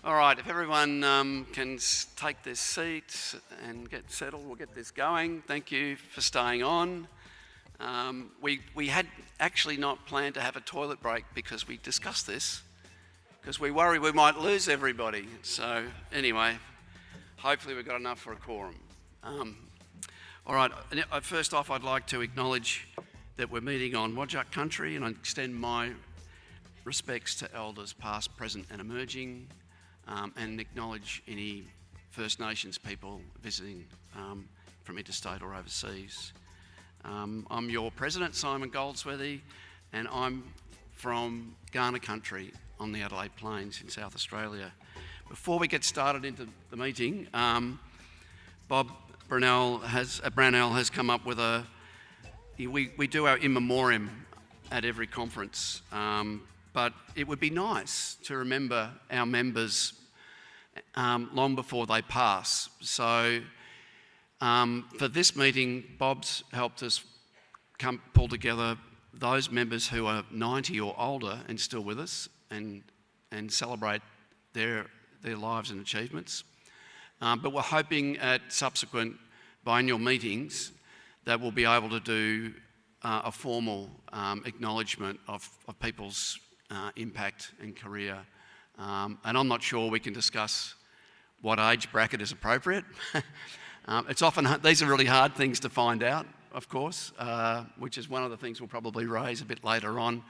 All right, if everyone can take their seats and get settled, we'll get this going. Thank you for staying on. We had actually not planned to have a toilet break because we discussed this, because we worry we might lose everybody. So anyway, hopefully we've got enough for a quorum. All right, first off I'd like to acknowledge that we're meeting on Whadjuk country, and I extend my respects to elders past, present and emerging, and acknowledge any First Nations people visiting from interstate or overseas. I'm your president, Simon Goldsworthy, and I'm from Kaurna country on the Adelaide Plains in South Australia. Before we get started into the meeting, Bob Brownell has come up with we do our in memoriam at every conference, but it would be nice to remember our members long before they pass. So for this meeting, Bob's helped us pull together those members who are 90 or older and still with us, and celebrate their lives and achievements. But we're hoping at subsequent biennial meetings that we'll be able to do a formal acknowledgement of people's impact and career. And I'm not sure we can discuss what age bracket is appropriate. It's often, these are really hard things to find out, of course, which is one of the things we'll probably raise a bit later on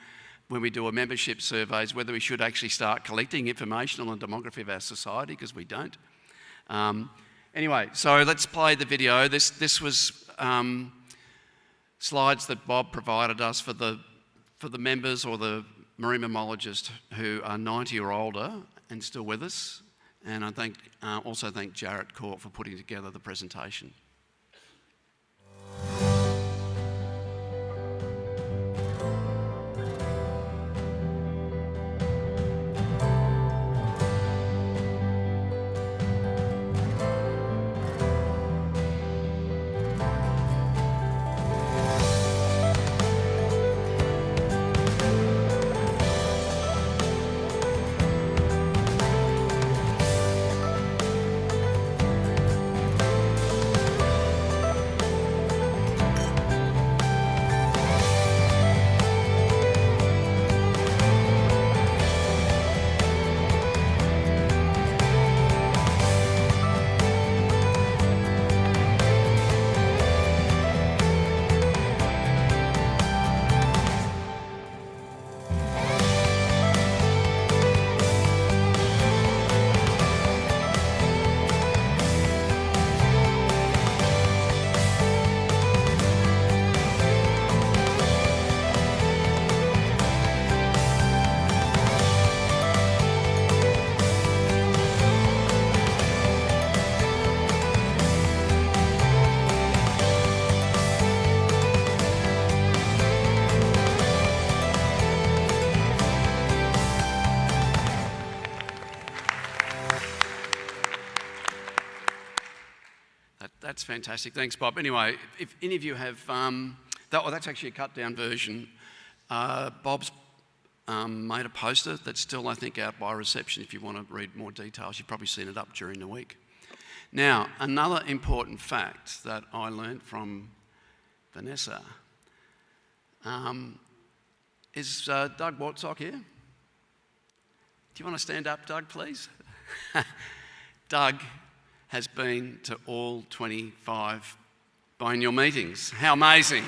when we do a membership surveys, whether we should actually start collecting information on the demography of our society, because we don't. Anyway, so let's play the video. This was slides that Bob provided us for the members or the marine mammalogists who are 90 or older and still with us. And I also thank Jarrett Court for putting together the presentation. That's fantastic. Thanks, Bob. Anyway, if any of you have, that's actually a cut down version. Bob's made a poster that's still, I think, out by reception. If you want to read more details, you've probably seen it up during the week. Now, another important fact that I learnt from Vanessa is Doug Wartsock here? Do you want to stand up, Doug, please? Doug has been to all 25 biennial meetings. How amazing.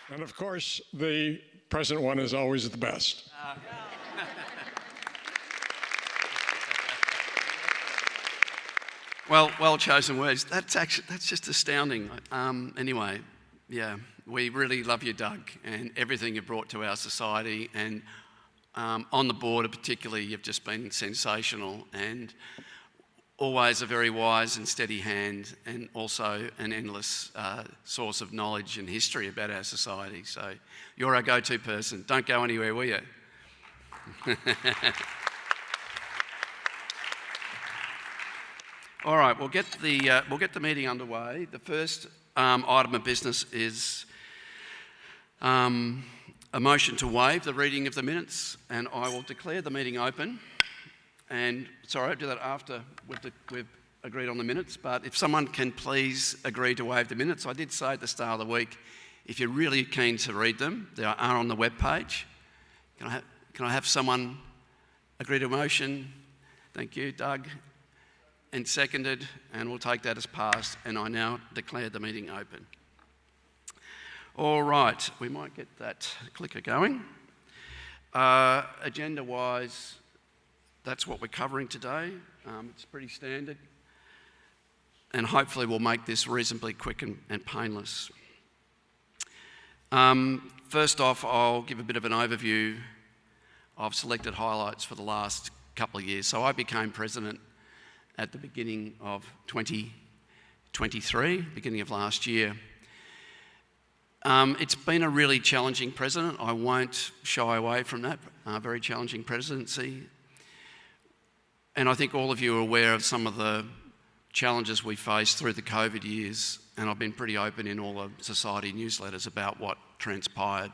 And of course, the present one is always the best. Well chosen words. That's just astounding. Anyway, yeah, we really love you, Doug, and everything you've brought to our society. And on the board particularly, you've just been sensational, and always a very wise and steady hand, and also an endless source of knowledge and history about our society. So you're our go-to person. Don't go anywhere, will you? All right, we'll get the meeting underway. The first item of business is a motion to waive the reading of the minutes, and I will declare the meeting open. And sorry, I'll do that after we've agreed on the minutes, but if someone can please agree to waive the minutes. I did say at the start of the week, if you're really keen to read them, they are on the webpage. Can I have someone agree to a motion? Thank you, Doug. And seconded, and we'll take that as passed, and I now declare the meeting open. All right, we might get that clicker going. Agenda-wise, that's what we're covering today. It's pretty standard, and hopefully we'll make this reasonably quick and painless. First off, I'll give a bit of an overview of selected highlights for the last couple of years. So I became president at the beginning of 2023, beginning of last year. It's been a really challenging president. I won't shy away from that. Very challenging presidency. And I think all of you are aware of some of the challenges we faced through the COVID years, and I've been pretty open in all the society newsletters about what transpired.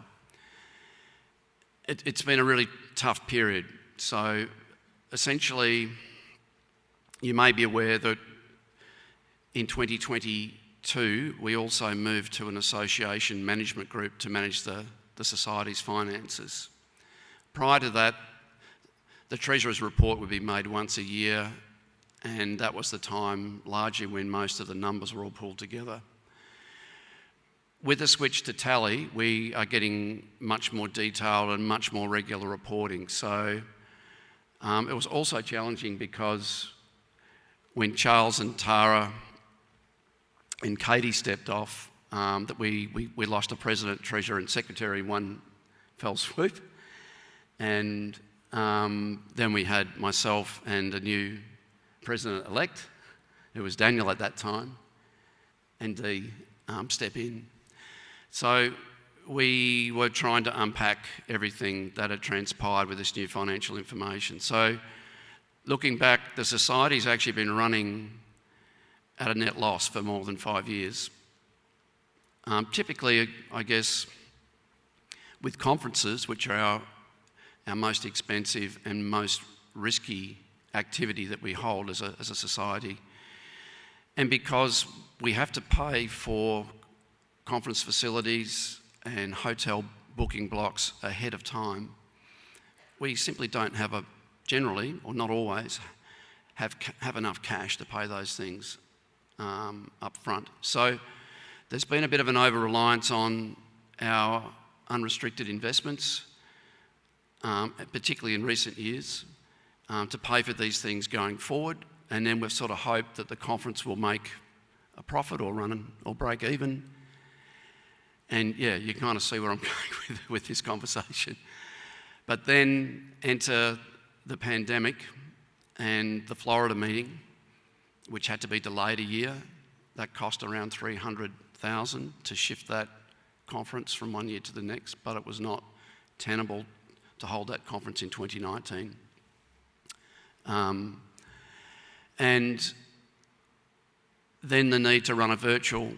It's been a really tough period. So essentially, you may be aware that in 2022, we also moved to an association management group to manage the society's finances. Prior to that, the Treasurer's report would be made once a year, and that was the time largely when most of the numbers were all pulled together. With the switch to Tally, we are getting much more detailed and much more regular reporting. So it was also challenging because when Charles and Tara and Katie stepped off, that we lost a president, treasurer and secretary in one fell swoop. And then we had myself and a new president-elect, who was Daniel at that time, and Dee step in. So we were trying to unpack everything that had transpired with this new financial information. So looking back, the society's actually been running at a net loss for more than 5 years. Typically, I guess, with conferences, which are our most expensive and most risky activity that we hold as a society, and because we have to pay for conference facilities and hotel booking blocks ahead of time, we simply don't have generally, or not always, have enough cash to pay those things up front. So there's been a bit of an over-reliance on our unrestricted investments, particularly in recent years, to pay for these things going forward, and then we've sort of hoped that the conference will make a profit or break even. And yeah, you kind of see where I'm going with this conversation. But then enter the pandemic and the Florida meeting, which had to be delayed a year. That cost around $300,000 to shift that conference from one year to the next, but it was not tenable to hold that conference in 2019. And then the need to run a virtual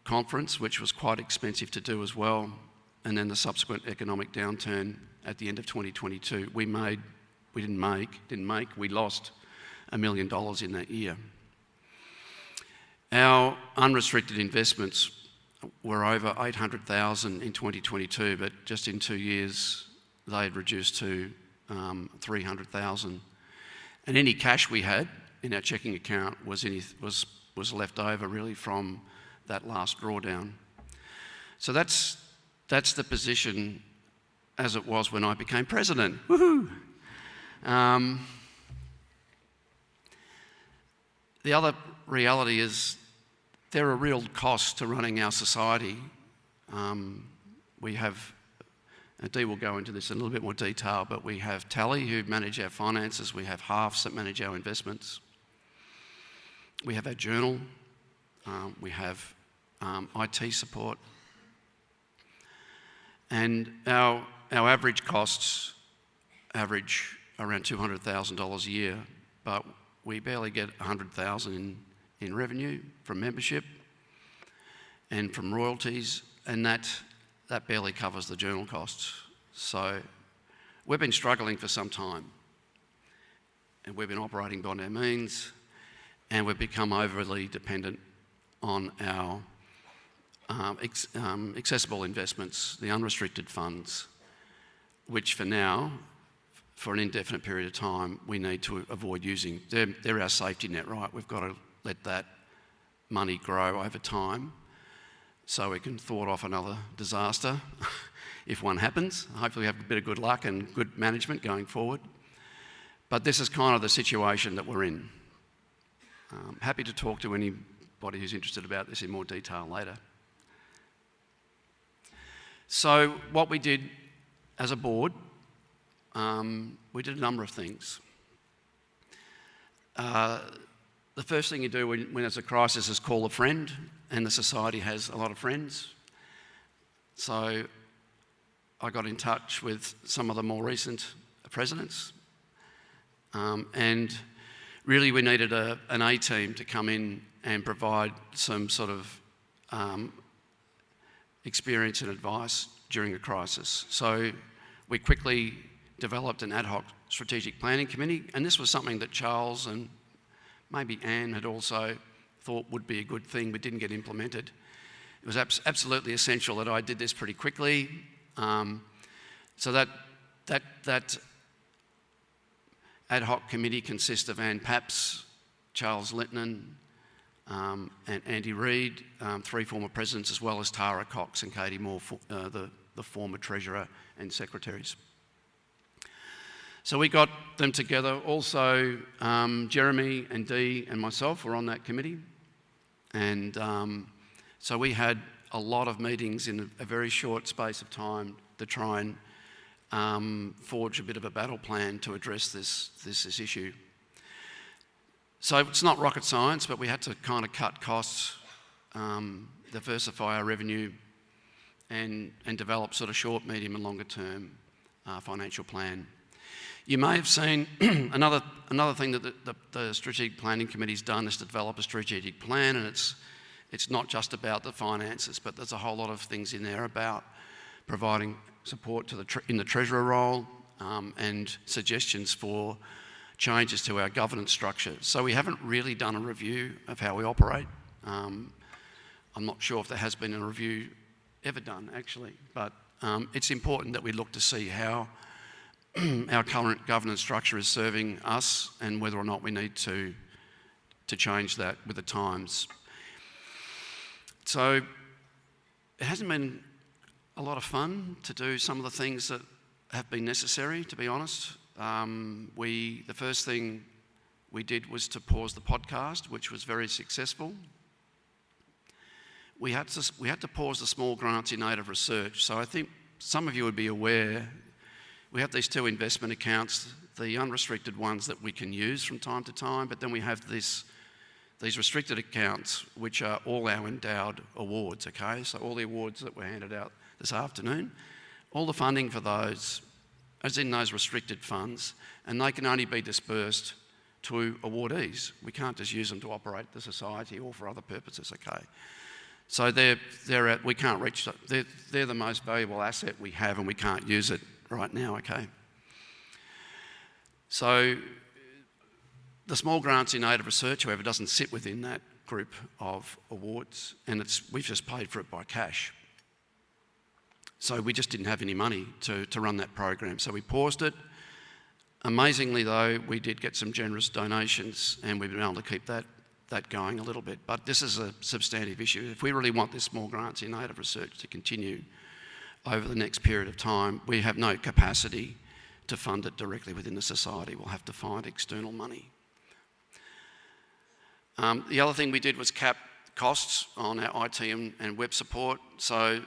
conference, which was quite expensive to do as well, and then the subsequent economic downturn at the end of 2022. We lost $1 million in that year. Our unrestricted investments were over $800,000 in 2022, but just in 2 years, they had reduced to $300,000. And any cash we had in our checking account was left over really from that last drawdown. So that's the position as it was when I became president. Woohoo! The other reality is there are real costs to running our society. We have, Dee will go into this in a little bit more detail, but we have Tally, who manage our finances. We have Halves that manage our investments. We have our journal. We have IT support. And our average costs average around $200,000 a year, but we barely get 100,000 in revenue from membership and from royalties, and that barely covers the journal costs. So we've been struggling for some time, and we've been operating beyond our means, and we've become overly dependent on our accessible investments, the unrestricted funds, which for now, for an indefinite period of time, we need to avoid using. They're our safety net, right? We've got to let that money grow over time so we can thwart off another disaster if one happens. Hopefully we have a bit of good luck and good management going forward. But this is kind of the situation that we're in. Happy to talk to anybody who's interested about this in more detail later. So what we did as a board, we did a number of things. The first thing you do when there's a crisis is call a friend, and the society has a lot of friends. So I got in touch with some of the more recent presidents, and really we needed an A-team to come in and provide some sort of experience and advice during a crisis. So we quickly developed an ad hoc strategic planning committee, and this was something that Charles and maybe Anne had also thought would be a good thing but didn't get implemented. It was absolutely essential that I did this pretty quickly. So that ad hoc committee consists of Anne Paps, Charles Littman, and Andy Reid, three former presidents, as well as Tara Cox and Katie Moore, the former treasurer and secretaries. So we got them together. Also, Jeremy and Dee and myself were on that committee. And so we had a lot of meetings in a very short space of time to try and forge a bit of a battle plan to address this issue. So it's not rocket science, but we had to kind of cut costs, diversify our revenue, and develop sort of short, medium and longer term financial plan. You may have seen another thing that the Strategic Planning Committee's done is to develop a strategic plan, and it's not just about the finances, but there's a whole lot of things in there about providing support to in the treasurer role and suggestions for changes to our governance structure. So we haven't really done a review of how we operate. I'm not sure if there has been a review ever done, actually, but it's important that we look to see how our current governance structure is serving us and whether or not we need to change that with the times. So it hasn't been a lot of fun to do some of the things that have been necessary, to be honest. The first thing we did was to pause the podcast, which was very successful. We had to pause the small grants in aid of research. So I think some of you would be aware we have these two investment accounts, the unrestricted ones that we can use from time to time, but then we have these restricted accounts, which are all our endowed awards, okay? So all the awards that were handed out this afternoon, all the funding for those is in those restricted funds, and they can only be dispersed to awardees. We can't just use them to operate the society or for other purposes, okay? So we can't reach that. They're the most valuable asset we have, and we can't use it right now, okay? So the small grants in aid of research, however, doesn't sit within that group of awards, and we've just paid for it by cash. So we just didn't have any money to run that program, so we paused it. Amazingly though, we did get some generous donations, and we've been able to keep that going a little bit. But this is a substantive issue. If we really want this small grants in aid of research to continue over the next period of time, we have no capacity to fund it directly within the society. We'll have to find external money. The other thing we did was cap costs on our IT and web support. So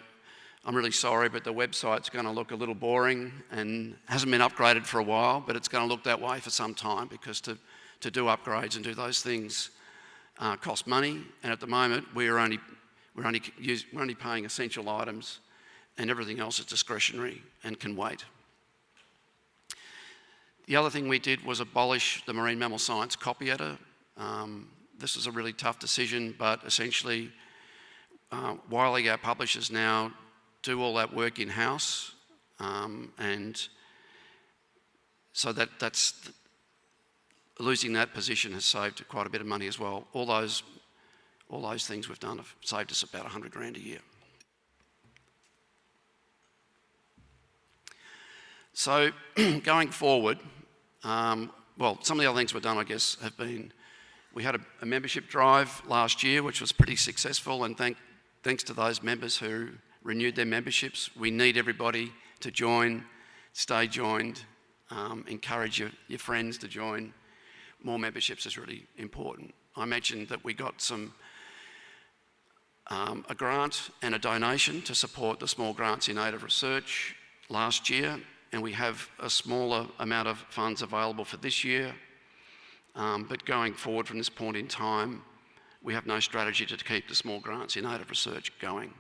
I'm really sorry, but the website's going to look a little boring and hasn't been upgraded for a while, but it's going to look that way for some time because to do upgrades and do those things cost money. And at the moment, we're only paying essential items, and everything else is discretionary and can wait. The other thing we did was abolish the Marine Mammal Science Copy Editor. This was a really tough decision, but essentially Wiley, our publishers, now do all that work in-house, and so that's losing that position has saved quite a bit of money as well. All those things we've done have saved us about 100 grand a year. So going forward, well, some of the other things we've done, I guess, have been, we had a membership drive last year, which was pretty successful, and thanks to those members who renewed their memberships. We need everybody to join, stay joined, encourage your friends to join. More memberships is really important. I mentioned that we got a grant and a donation to support the small grants in aid of research last year, and we have a smaller amount of funds available for this year. But going forward from this point in time, we have no strategy to keep the small grants in aid of research going.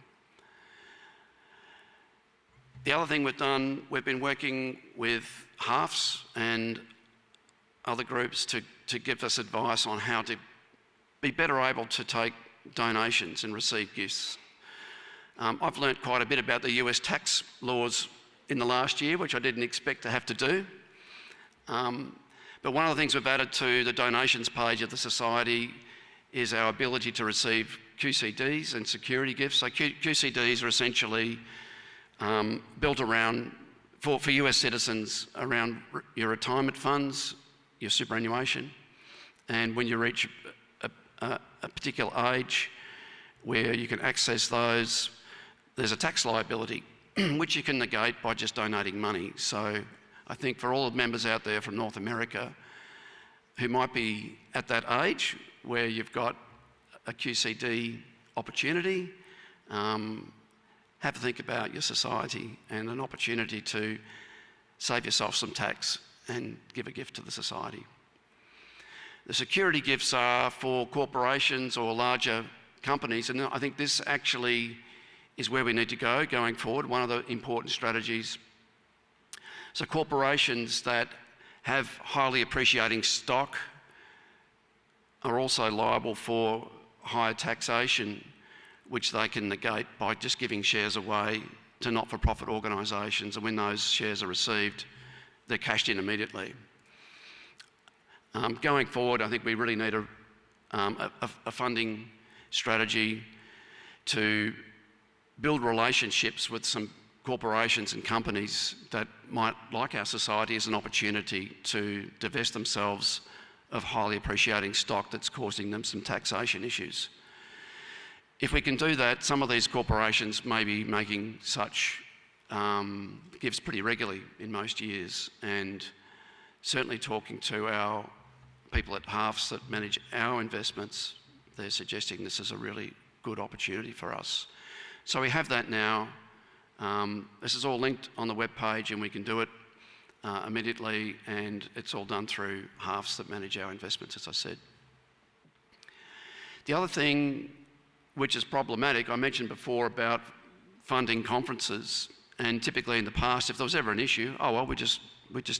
The other thing we've done, we've been working with HAFS and other groups to give us advice on how to be better able to take donations and receive gifts. I've learnt quite a bit about the US tax laws in the last year, which I didn't expect to have to do. But one of the things we've added to the donations page of the Society is our ability to receive QCDs and security gifts. So QCDs are essentially built around, for US citizens, around your retirement funds, your superannuation, and when you reach a particular age where you can access those, there's a tax liability which you can negate by just donating money. So I think for all the members out there from North America who might be at that age where you've got a QCD opportunity, have a think about your society and an opportunity to save yourself some tax and give a gift to the society. The security gifts are for corporations or larger companies, and I think this actually is where we need to go going forward, one of the important strategies. So corporations that have highly appreciating stock are also liable for higher taxation, which they can negate by just giving shares away to not-for-profit organisations, and when those shares are received, they're cashed in immediately. Going forward, I think we really need a funding strategy to build relationships with some corporations and companies that might like our society as an opportunity to divest themselves of highly appreciating stock that's causing them some taxation issues. If we can do that, some of these corporations may be making such gifts pretty regularly in most years, and certainly talking to our people at HAFS that manage our investments, they're suggesting this is a really good opportunity for us. So we have that now. This is all linked on the web page, and we can do it immediately, and it's all done through HAFS that manage our investments, as I said. The other thing which is problematic, I mentioned before about funding conferences, and typically in the past, if there was ever an issue, oh well, we just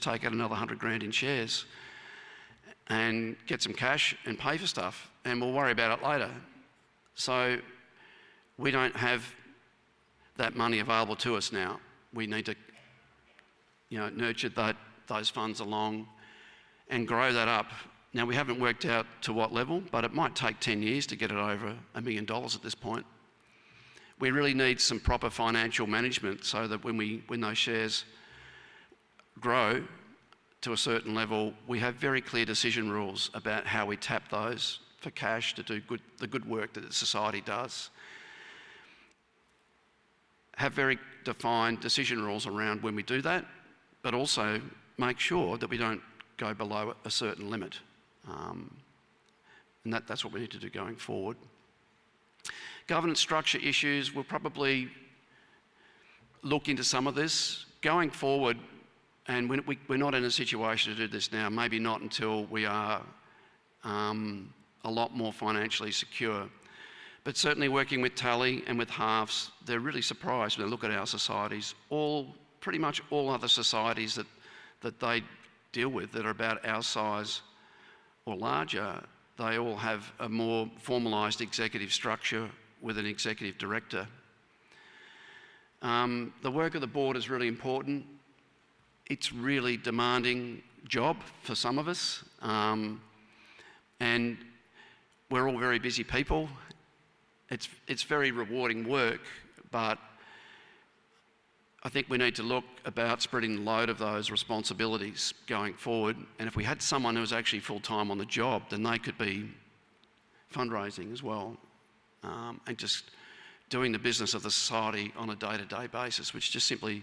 take out another 100 grand in shares and get some cash and pay for stuff, and we'll worry about it later. So we don't have that money available to us now. We need to, nurture those funds along and grow that up. Now, we haven't worked out to what level, but it might take 10 years to get it over $1 million at this point. We really need some proper financial management so that when those shares grow to a certain level, we have very clear decision rules about how we tap those for cash to do the good work that the society does. Have very defined decision rules around when we do that, but also make sure that we don't go below a certain limit. And that's what we need to do going forward. Governance structure issues, we'll probably look into some of this. Going forward, and we're not in a situation to do this now, maybe not until we are a lot more financially secure. But certainly working with Tally and with HAFS, they're really surprised when they look at our societies. Pretty much all other societies that they deal with that are about our size or larger, they all have a more formalised executive structure with an executive director. The work of the board is really important. It's really demanding job for some of us, and we're all very busy people. It's very rewarding work, but I think we need to look about spreading the load of those responsibilities going forward. And if we had someone who was actually full-time on the job, then they could be fundraising as well, and just doing the business of the society on a day-to-day basis, which just simply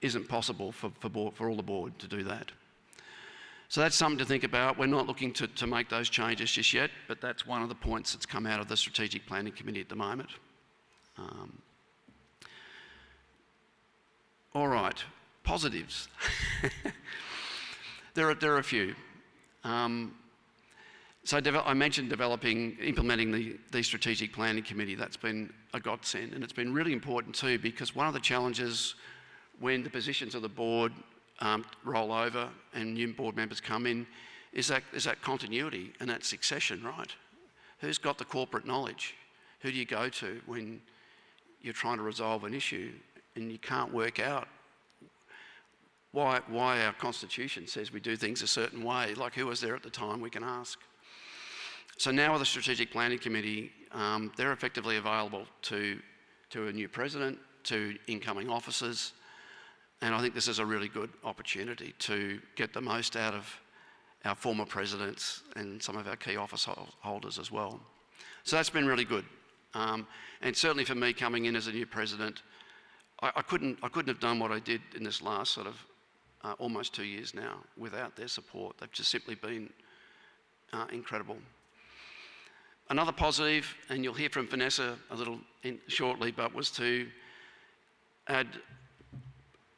isn't possible for all the board to do that. So that's something to think about. We're not looking to make those changes just yet, but that's one of the points that's come out of the Strategic Planning Committee at the moment. All right, positives. There are a few. So I mentioned implementing the Strategic Planning Committee. That's been a godsend, and it's been really important too, because one of the challenges when the positions of the board roll over and new board members come in is that continuity and that succession, right? Who's got the corporate knowledge? Who do you go to when you're trying to resolve an issue and you can't work out why our constitution says we do things a certain way? Like, who was there at the time? We can ask. So now with the Strategic Planning Committee, they're effectively available to a new president, to incoming officers, and I think this is a really good opportunity to get the most out of our former presidents and some of our key office holders as well. So that's been really good. And certainly for me, coming in as a new president, I couldn't have done what I did in this last sort of almost 2 years now without their support. They've just simply been incredible. Another positive, and you'll hear from Vanessa a little shortly, but was to add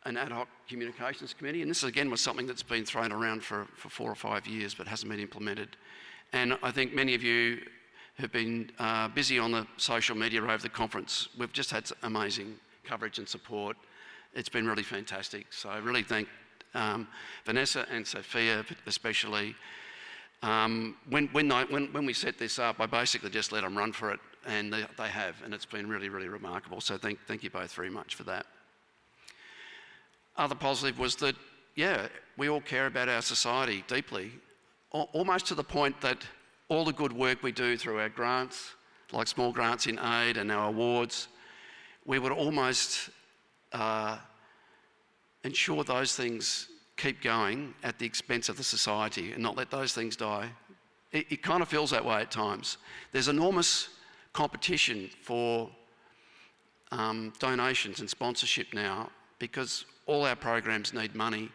an ad hoc communications committee. And this again was something that's been thrown around for 4 or 5 years but hasn't been implemented. And I think many of you have been busy on the social media over the conference. We've just had amazing coverage and support. It's been really fantastic. So I really thank Vanessa and Sophia especially. When we set this up, I basically just let them run for it, and they have, and it's been really, really remarkable. So thank you both very much for that. Other positive was that, yeah, we all care about our society deeply, almost to the point that all the good work we do through our grants, like small grants in aid and our awards, we would almost ensure those things keep going at the expense of the society and not let those things die. It kind of feels that way at times. There's enormous competition for donations and sponsorship now because all our programs need money,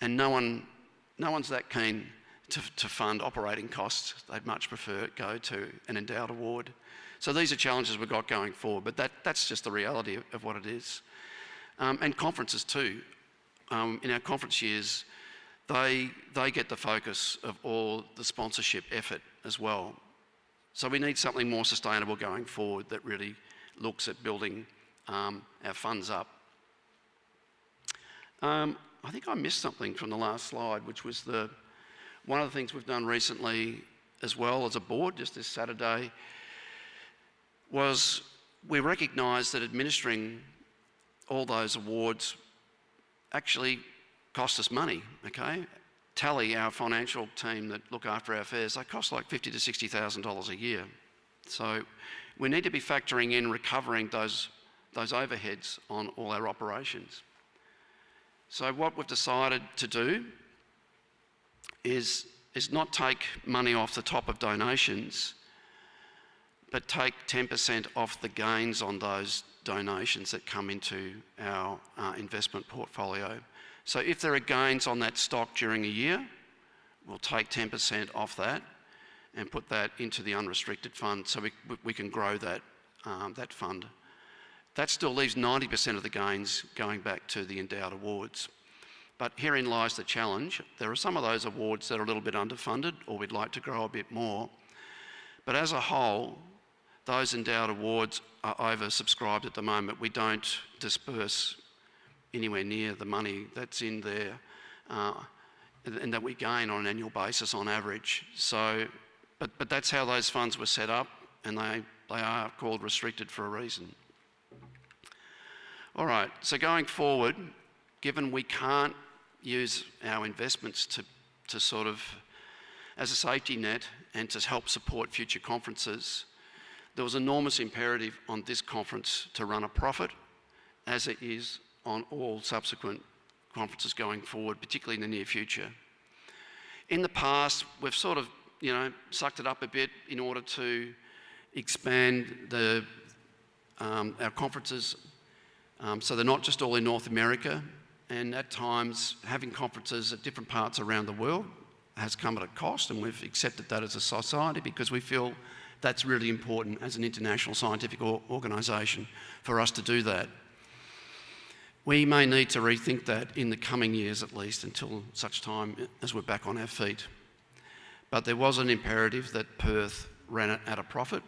and no one's that keen to fund operating costs. They'd much prefer it go to an endowed award. So these are challenges we've got going forward, but that's just the reality of what it is. And conferences too. In our conference years, they get the focus of all the sponsorship effort as well. So we need something more sustainable going forward that really looks at building our funds up. I think I missed something from the last slide, which was one of the things we've done recently as well as a board, just this Saturday, was we recognised that administering all those awards actually cost us money, okay? Tally, our financial team that look after our affairs, they cost like $50,000 to $60,000 a year. So we need to be factoring in recovering those overheads on all our operations. So what we've decided to do is not take money off the top of donations, but take 10% off the gains on those donations that come into our investment portfolio. So if there are gains on that stock during a year, we'll take 10% off that and put that into the unrestricted fund so we can grow that fund. That still leaves 90% of the gains going back to the endowed awards. But herein lies the challenge. There are some of those awards that are a little bit underfunded, or we'd like to grow a bit more. But as a whole, those endowed awards are oversubscribed at the moment. We don't disperse anywhere near the money that's in there and that we gain on an annual basis on average. So, but that's how those funds were set up, and they are called restricted for a reason. All right, so going forward, given we can't use our investments to sort of as a safety net and to help support future conferences, there was enormous imperative on this conference to run a profit, as it is on all subsequent conferences going forward, particularly in the near future. In the past, we've sort of, sucked it up a bit in order to expand our conferences so they're not just all in North America, and at times having conferences at different parts around the world has come at a cost, and we've accepted that as a society because we feel that's really important as an international scientific organisation for us to do that. We may need to rethink that in the coming years at least, until such time as we're back on our feet. But there was an imperative that Perth ran it at a profit,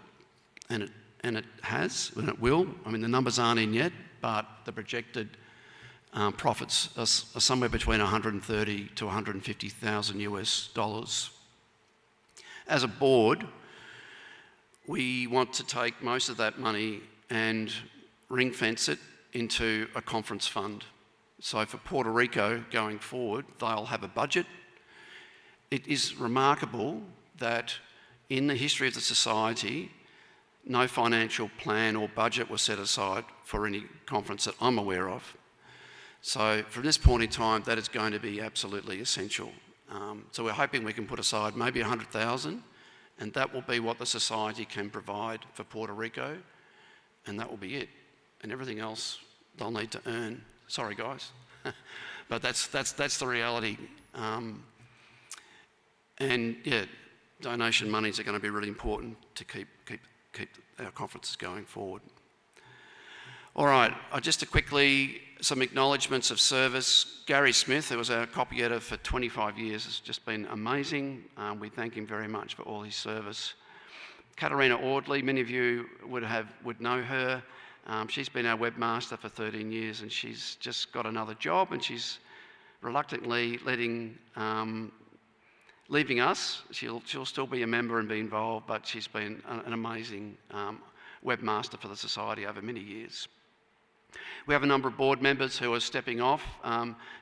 and it has, and it will. I mean, the numbers aren't in yet, but the projected profits are somewhere between 130 to 150,000 US dollars. As a board, we want to take most of that money and ring fence it into a conference fund. So for Puerto Rico going forward, they'll have a budget. It is remarkable that in the history of the society, no financial plan or budget was set aside for any conference that I'm aware of. So from this point in time, that is going to be absolutely essential. So we're hoping we can put aside maybe 100,000, and that will be what the society can provide for Puerto Rico, and that will be it. And everything else they'll need to earn. Sorry, guys, but that's the reality. And yeah, donation monies are going to be really important to keep our conferences going forward. All right, just quickly, some acknowledgements of service. Gary Smith, who was our copy editor for 25 years, has just been amazing. We thank him very much for all his service. Katarina Audley, many of you would know her. She's been our webmaster for 13 years, and she's just got another job, and she's reluctantly leaving us. She'll still be a member and be involved, but she's been an amazing webmaster for the Society over many years. We have a number of board members who are stepping off.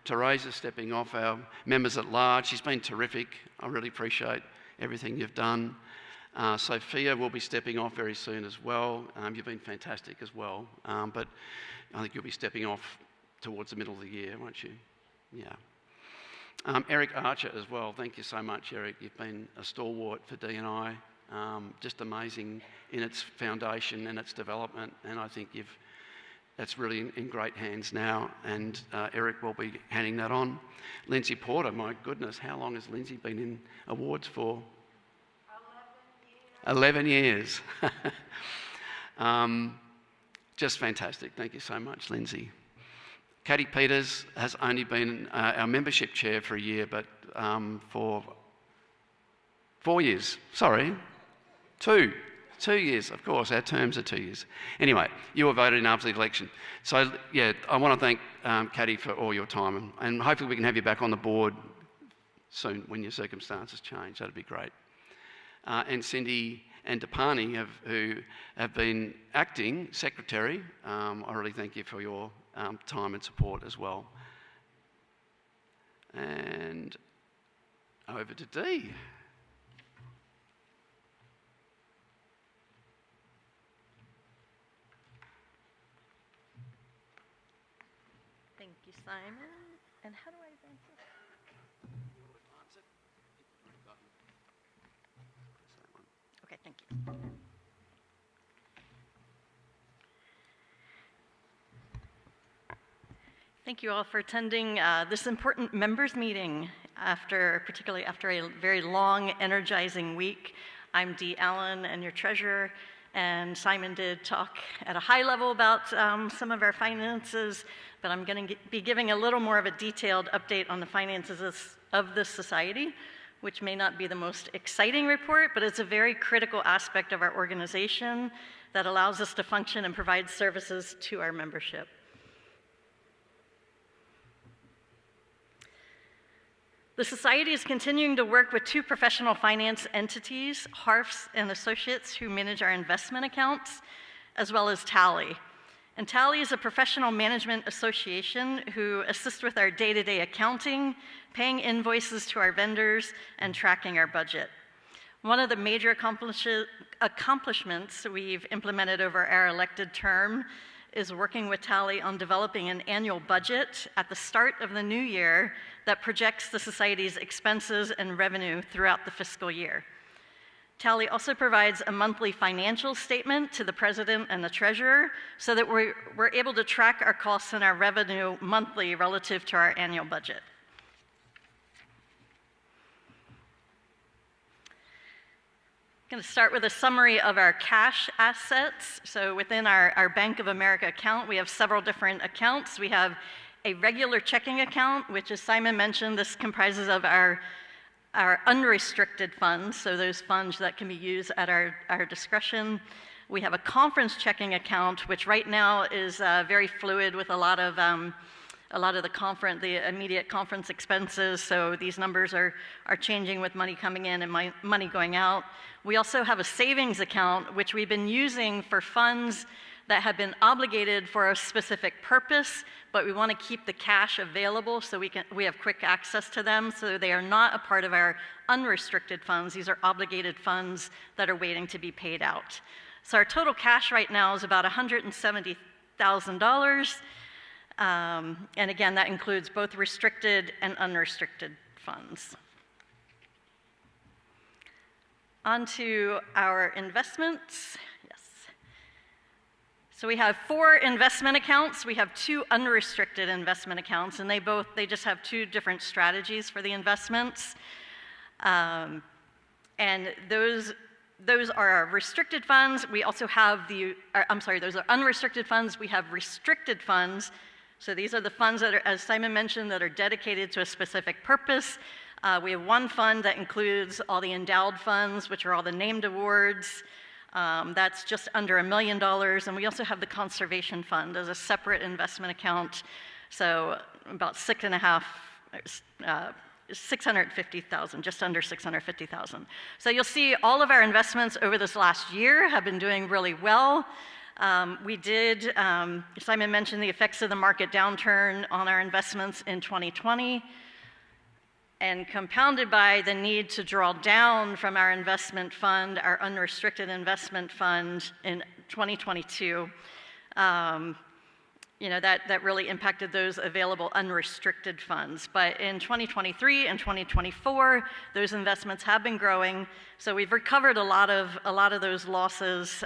Teresa's stepping off, our members at large. She's been terrific. I really appreciate everything you've done. Sophia will be stepping off very soon as well. You've been fantastic as well, but I think you'll be stepping off towards the middle of the year, won't you? Yeah. Eric Archer as well. Thank you so much, Eric. You've been a stalwart for D&I, just amazing in its foundation and its development, and I think that's really in great hands now, and Eric will be handing that on. Lindsay Porter, my goodness, how long has Lindsay been in awards for? 11 years. Just fantastic. Thank you so much, Lindsay. Katie Peters has only been our membership chair for a year, but for 4 years. Sorry, 2 years, of course. Our terms are 2 years. Anyway, you were voted in after the election. So, yeah, I want to thank Katie for all your time, and hopefully we can have you back on the board soon when your circumstances change. That'd be great. And Cindy and Depani, who have been acting secretary. I really thank you for your time and support as well. And over to Dee. Thank you, Simon. And how do I advance this? Okay, thank you. Thank you all for attending this important members meeting, particularly after a very long, energizing week. I'm Dee Allen, and your treasurer, and Simon did talk at a high level about some of our finances, but I'm going to be giving a little more of a detailed update on the finances of this society, which may not be the most exciting report, but it's a very critical aspect of our organization that allows us to function and provide services to our membership. The Society is continuing to work with two professional finance entities, Harfs and Associates, who manage our investment accounts, as well as Tally. And Tally is a professional management association who assists with our day-to-day accounting, paying invoices to our vendors, and tracking our budget. One of the major accomplishments we've implemented over our elected term is working with Tally on developing an annual budget at the start of the new year that projects the Society's expenses and revenue throughout the fiscal year. Tally also provides a monthly financial statement to the President and the Treasurer so that we're able to track our costs and our revenue monthly relative to our annual budget. I'm going to start with a summary of our cash assets. So within our Bank of America account, we have several different accounts. We have a regular checking account, which, as Simon mentioned, this comprises of our unrestricted funds, so those funds that can be used at our discretion. We have a conference checking account, which right now is very fluid with a lot of the immediate conference expenses, so these numbers are changing with money coming in and money going out. We also have a savings account, which we've been using for funds that have been obligated for a specific purpose, but we want to keep the cash available so we have quick access to them, so they are not a part of our unrestricted funds. These are obligated funds that are waiting to be paid out. So our total cash right now is about $170,000. And again, that includes both restricted and unrestricted funds. On to our investments. Yes. So we have 4 investment accounts. We have 2 unrestricted investment accounts, and they just have 2 different strategies for the investments. And those are our restricted funds. We also have those are unrestricted funds. We have restricted funds. So these are the funds that are, as Simon mentioned, that are dedicated to a specific purpose. We have one fund that includes all the endowed funds, which are all the named awards. That's just under $1 million. And we also have the conservation fund as a separate investment account. So about $650,000, just under $650,000. So you'll see all of our investments over this last year have been doing really well. Simon mentioned the effects of the market downturn on our investments in 2020, and compounded by the need to draw down from our investment fund, our unrestricted investment fund in 2022. That really impacted those available unrestricted funds. But in 2023 and 2024, those investments have been growing. So we've recovered a lot of those losses,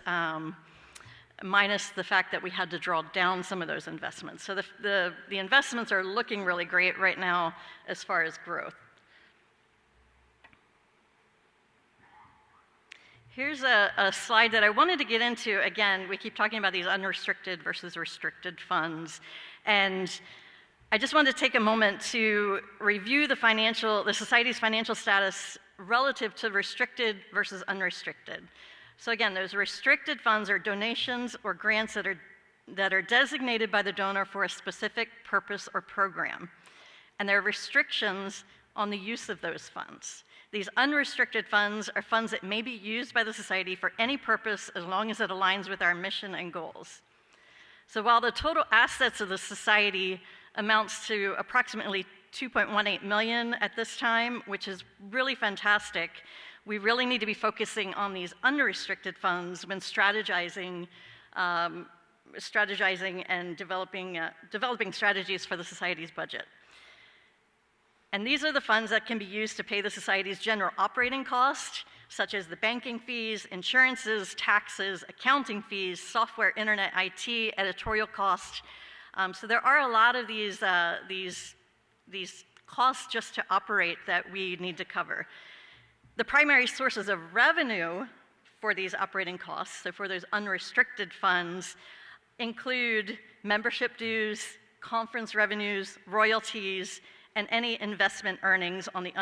minus the fact that we had to draw down some of those investments. So the investments are looking really great right now as far as growth. Here's a slide that I wanted to get into. Again, we keep talking about these unrestricted versus restricted funds. And I just wanted to take a moment to review the Society's financial status relative to restricted versus unrestricted. So again, those restricted funds are donations or grants that are designated by the donor for a specific purpose or program. And there are restrictions on the use of those funds. These unrestricted funds are funds that may be used by the Society for any purpose as long as it aligns with our mission and goals. So while the total assets of the Society amounts to approximately $2.18 million at this time, which is really fantastic, we really need to be focusing on these unrestricted funds when strategizing and developing strategies for the Society's budget. And these are the funds that can be used to pay the Society's general operating costs, such as the banking fees, insurances, taxes, accounting fees, software, internet, IT, editorial costs. So there are a lot of these costs just to operate that we need to cover. The primary sources of revenue for these operating costs, so for those unrestricted funds, include membership dues, conference revenues, royalties, and any investment earnings on the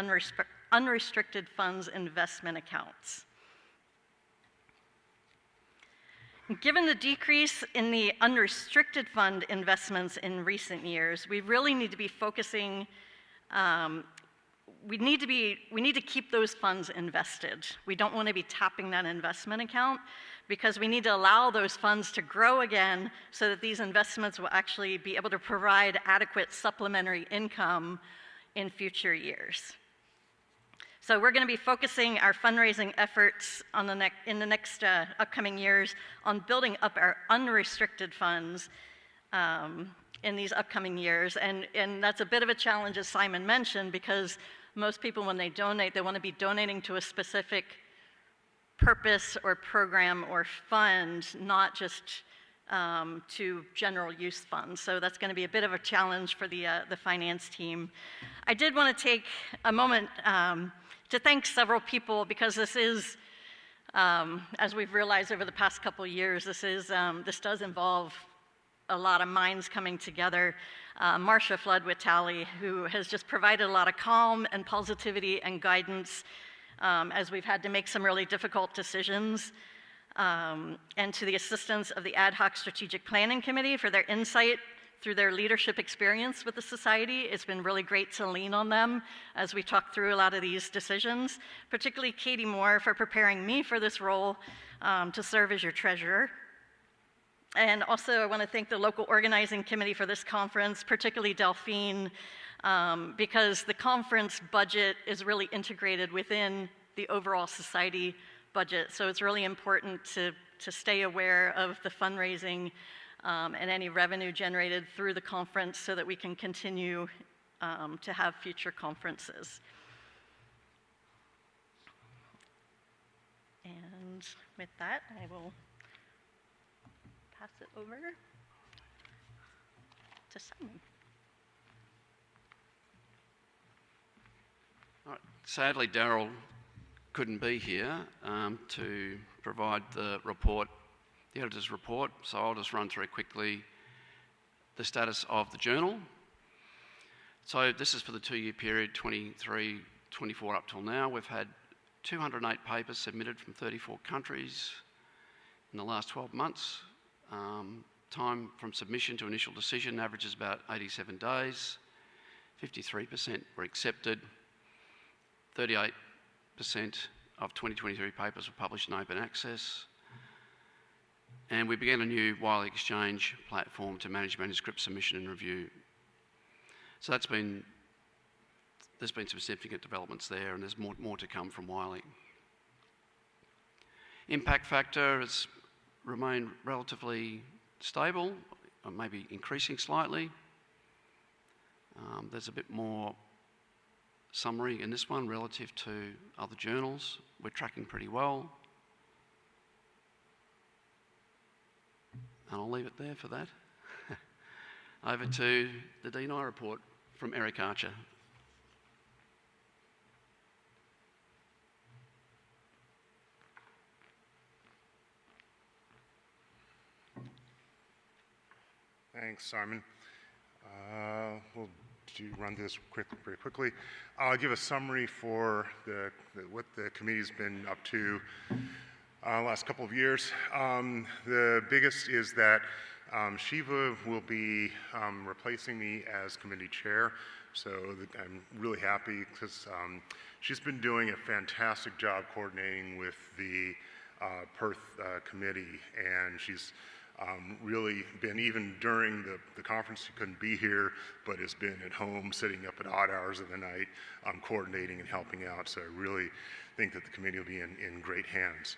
unrestricted funds investment accounts. Given the decrease in the unrestricted fund investments in recent years, we really need to be focusing we need to keep those funds invested. We don't want to be tapping that investment account because we need to allow those funds to grow again so that these investments will actually be able to provide adequate supplementary income in future years. So we're going to be focusing our fundraising efforts in the next upcoming years on building up our unrestricted funds in these upcoming years. And that's a bit of a challenge, as Simon mentioned, because most people, when they donate, they want to be donating to a specific purpose or program or fund, not just to general use funds. So that's going to be a bit of a challenge for the finance team. I did want to take a moment to thank several people, because this is, as we've realized over the past couple years, this does involve a lot of minds coming together. Marcia Flood with Tally, who has just provided a lot of calm and positivity and guidance as we've had to make some really difficult decisions. And to the assistance of the Ad Hoc Strategic Planning Committee for their insight through their leadership experience with the Society. It's been really great to lean on them as we talk through a lot of these decisions, particularly Katie Moore for preparing me for this role to serve as your treasurer. And also I want to thank the local organizing committee for this conference, particularly Delphine, because the conference budget is really integrated within the overall Society budget. So it's really important to stay aware of the fundraising and any revenue generated through the conference so that we can continue to have future conferences. And with that, I will pass it over to Simon. All right. Sadly, Daryl couldn't be here to provide the report, the editor's report, so I'll just run through quickly the status of the journal. So this is for the 2-year period, 23-24 up till now. We've had 208 papers submitted from 34 countries in the last 12 months. Time from submission to initial decision averages about 87 days. 53% were accepted. 38% of 2023 papers were published in open access. And we began a new Wiley Exchange platform to manage manuscript submission and review. So there's been some significant developments there, and there's more to come from Wiley. Impact factor has remained relatively stable, or maybe increasing slightly. There's a bit more summary in this one relative to other journals. We're tracking pretty well. And I'll leave it there for that. Over to the D&I report from Eric Archer. Thanks, Simon. We'll run this very quickly. I'll give a summary for what the committee's been up to last couple of years. The biggest is that Shiva will be replacing me as committee chair. So I'm really happy because she's been doing a fantastic job coordinating with the Perth committee, and she's really been, even during the conference, she couldn't be here, but has been at home sitting up at odd hours of the night coordinating and helping out. So I really think that the committee will be in great hands.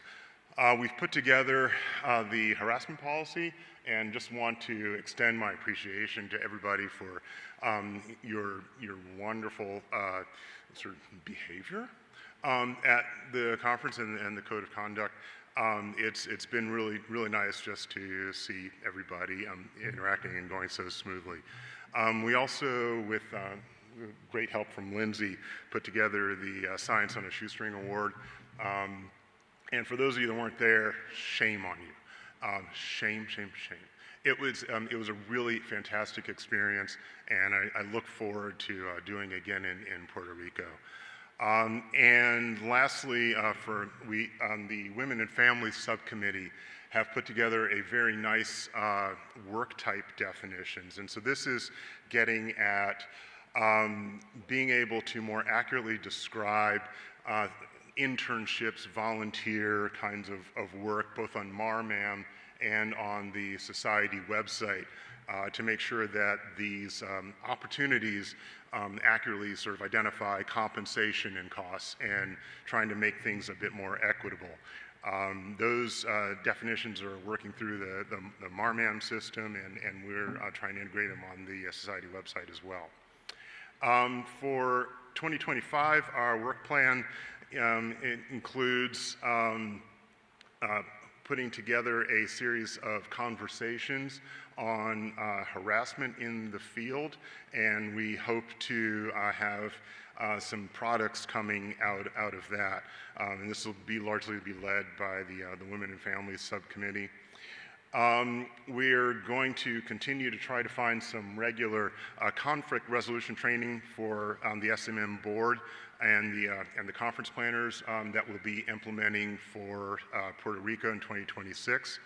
We've put together the harassment policy, and just want to extend my appreciation to everybody for your wonderful sort of behavior at the conference and the code of conduct. It's been really nice just to see everybody interacting and going so smoothly. We also, with great help from Lindsay, put together the Science on a Shoestring Award. And for those of you that weren't there, shame on you. Shame, shame, shame. It was a really fantastic experience, and I look forward to doing it again in Puerto Rico. And lastly, the Women and Families Subcommittee have put together a very nice work type definitions. And so this is getting at being able to more accurately describe internships, volunteer kinds of work, both on MarMam and on the Society website, to make sure that these opportunities accurately sort of identify compensation and costs and trying to make things a bit more equitable. Those definitions are working through the MarMam system, and we're trying to integrate them on the Society website as well. For 2025, our work plan it includes putting together a series of conversations on harassment in the field, and we hope to have some products coming out of that. And this will be largely led by the Women and Families Subcommittee. We're going to continue to try to find some regular conflict resolution training for the SMM board and the conference planners that we'll be implementing for Puerto Rico in 2026.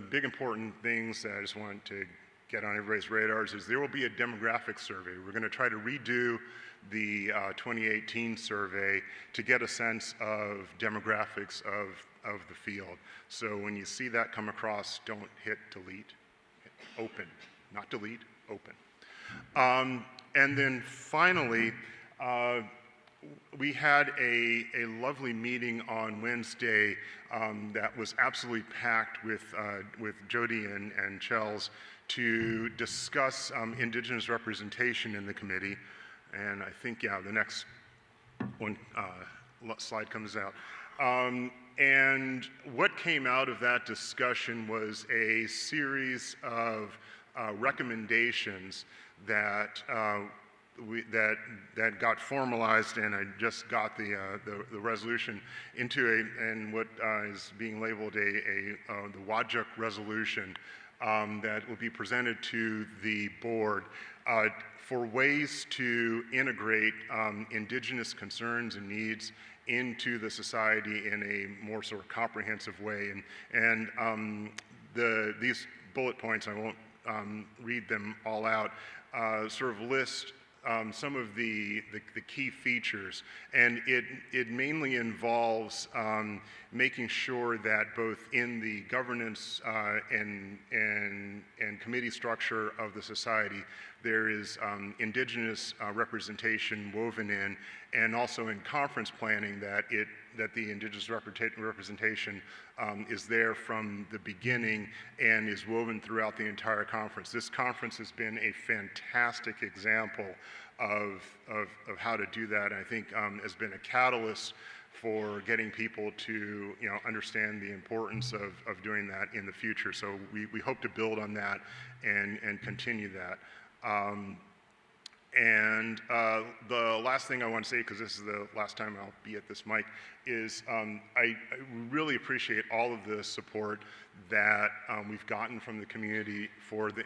Big important things that I just want to get on everybody's radars is there will be a demographic survey. We're going to try to redo the 2018 survey to get a sense of demographics of the field. So when you see that come across, don't hit delete, hit open, not delete, open. And then finally, we had a lovely meeting on Wednesday that was absolutely packed with Jody and Chels to discuss Indigenous representation in the committee. And I think, yeah, the next one slide comes out. And what came out of that discussion was a series of recommendations that that got formalized, and I just got the resolution into and what is being labeled the WAJUC resolution that will be presented to the board for ways to integrate Indigenous concerns and needs into the society in a more sort of comprehensive way. And these bullet points, I won't read them all out, sort of list some of the key features, and it mainly involves making sure that both in the governance and committee structure of the society there is Indigenous representation woven in, and also in conference planning that the Indigenous representation is there from the beginning and is woven throughout the entire conference. This conference has been a fantastic example of how to do that, and I think has been a catalyst for getting people to understand the importance of doing that in the future. So we hope to build on that and continue that. The last thing I want to say, because this is the last time I'll be at this mic, is I really appreciate all of the support that we've gotten from the community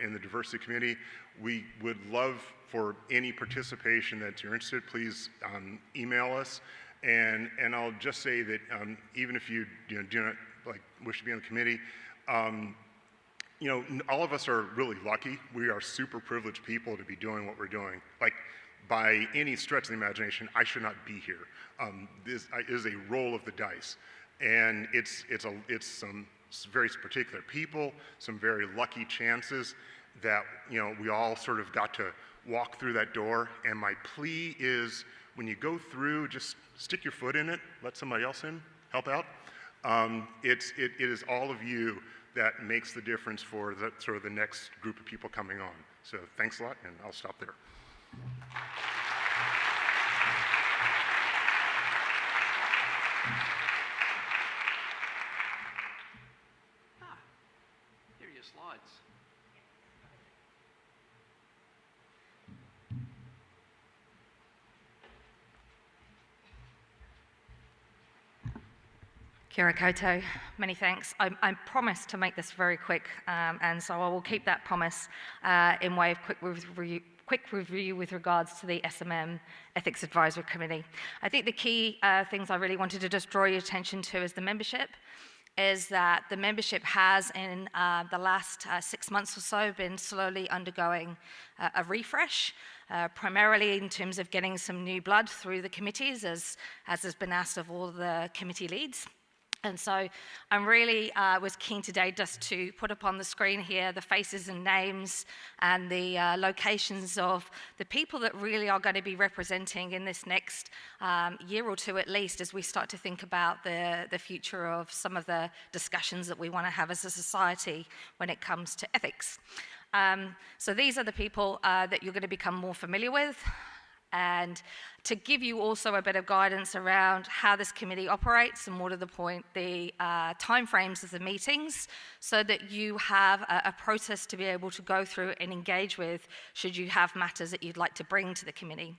in the diversity committee. We would love for any participation that you're interested. Please email us, and I'll just say that even if you do not wish to be on the committee. All of us are really lucky. We are super privileged people to be doing what we're doing. Like, by any stretch of the imagination, I should not be here. This is a roll of the dice, and it's some very particular people, some very lucky chances that we all sort of got to walk through that door. And my plea is, when you go through, just stick your foot in it, let somebody else in, help out. It is all of you that makes the difference for the next group of people coming on. So thanks a lot, and I'll stop there. Here are your slides. Kia ora koutou. Many thanks. I promised to make this very quick, and so I will keep that promise in way of quick review with regards to the SMM Ethics Advisory Committee. I think the key things I really wanted to just draw your attention to is the membership. is that the membership has, in the last 6 months or so, been slowly undergoing a refresh, primarily in terms of getting some new blood through the committees, as has been asked of all the committee leads. And so I'm really was keen today just to put up on the screen here the faces and names and the locations of the people that really are going to be representing in this next year or two at least, as we start to think about the future of some of the discussions that we want to have as a society when it comes to ethics. So these are the people that you're going to become more familiar with, and to give you also a bit of guidance around how this committee operates and, more to the point, the timeframes of the meetings, so that you have a process to be able to go through and engage with should you have matters that you'd like to bring to the committee.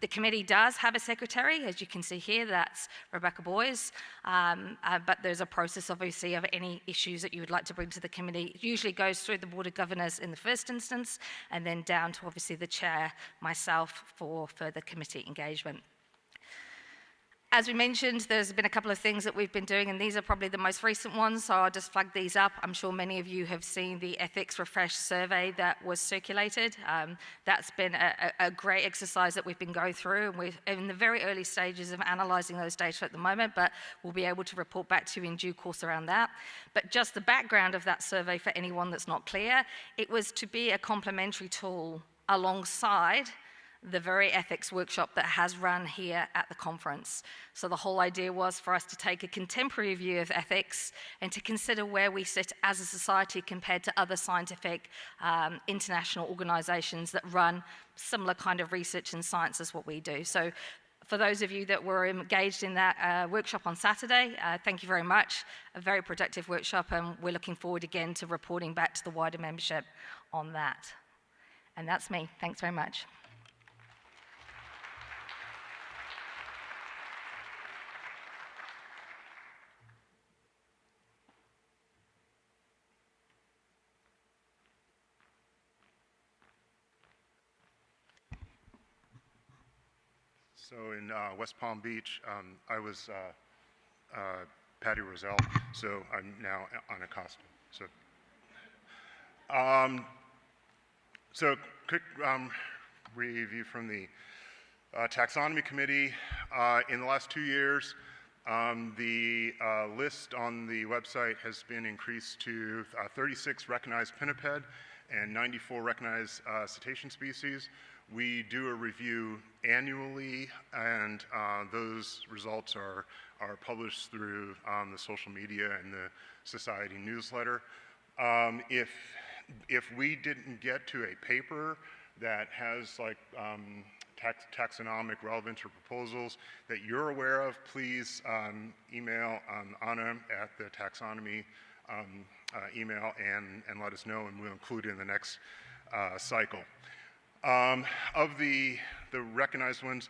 The committee does have a secretary, as you can see here, that's Rebecca Boyes, but there's a process obviously of any issues that you would like to bring to the committee. It usually goes through the Board of Governors in the first instance, and then down to obviously the chair, myself, for further committee engagement. As we mentioned, there's been a couple of things that we've been doing, and these are probably the most recent ones, so I'll just flag these up. I'm sure many of you have seen the Ethics Refresh survey that was circulated. That's been a great exercise that we've been going through, and we're in the very early stages of analysing those data at the moment, but we'll be able to report back to you in due course around that. But just the background of that survey, for anyone that's not clear, it was to be a complementary tool alongside the very ethics workshop that has run here at the conference. So the whole idea was for us to take a contemporary view of ethics and to consider where we sit as a society compared to other scientific international organisations that run similar kind of research and science as what we do. So for those of you that were engaged in that workshop on Saturday, thank you very much. A very productive workshop, and we're looking forward again to reporting back to the wider membership on that. And that's me. Thanks very much. So in West Palm Beach, I was Patty Roselle, so I'm now Anna Costa. So quick review from the Taxonomy Committee. In the last 2 years, the list on the website has been increased to 36 recognized pinniped and 94 recognized cetacean species. We do a review annually, and those results are published through the social media and the society newsletter. If we didn't get to a paper that has like taxonomic relevance or proposals that you're aware of, please email Anna at the taxonomy email and let us know, and we'll include it in the next cycle. Of the recognized ones,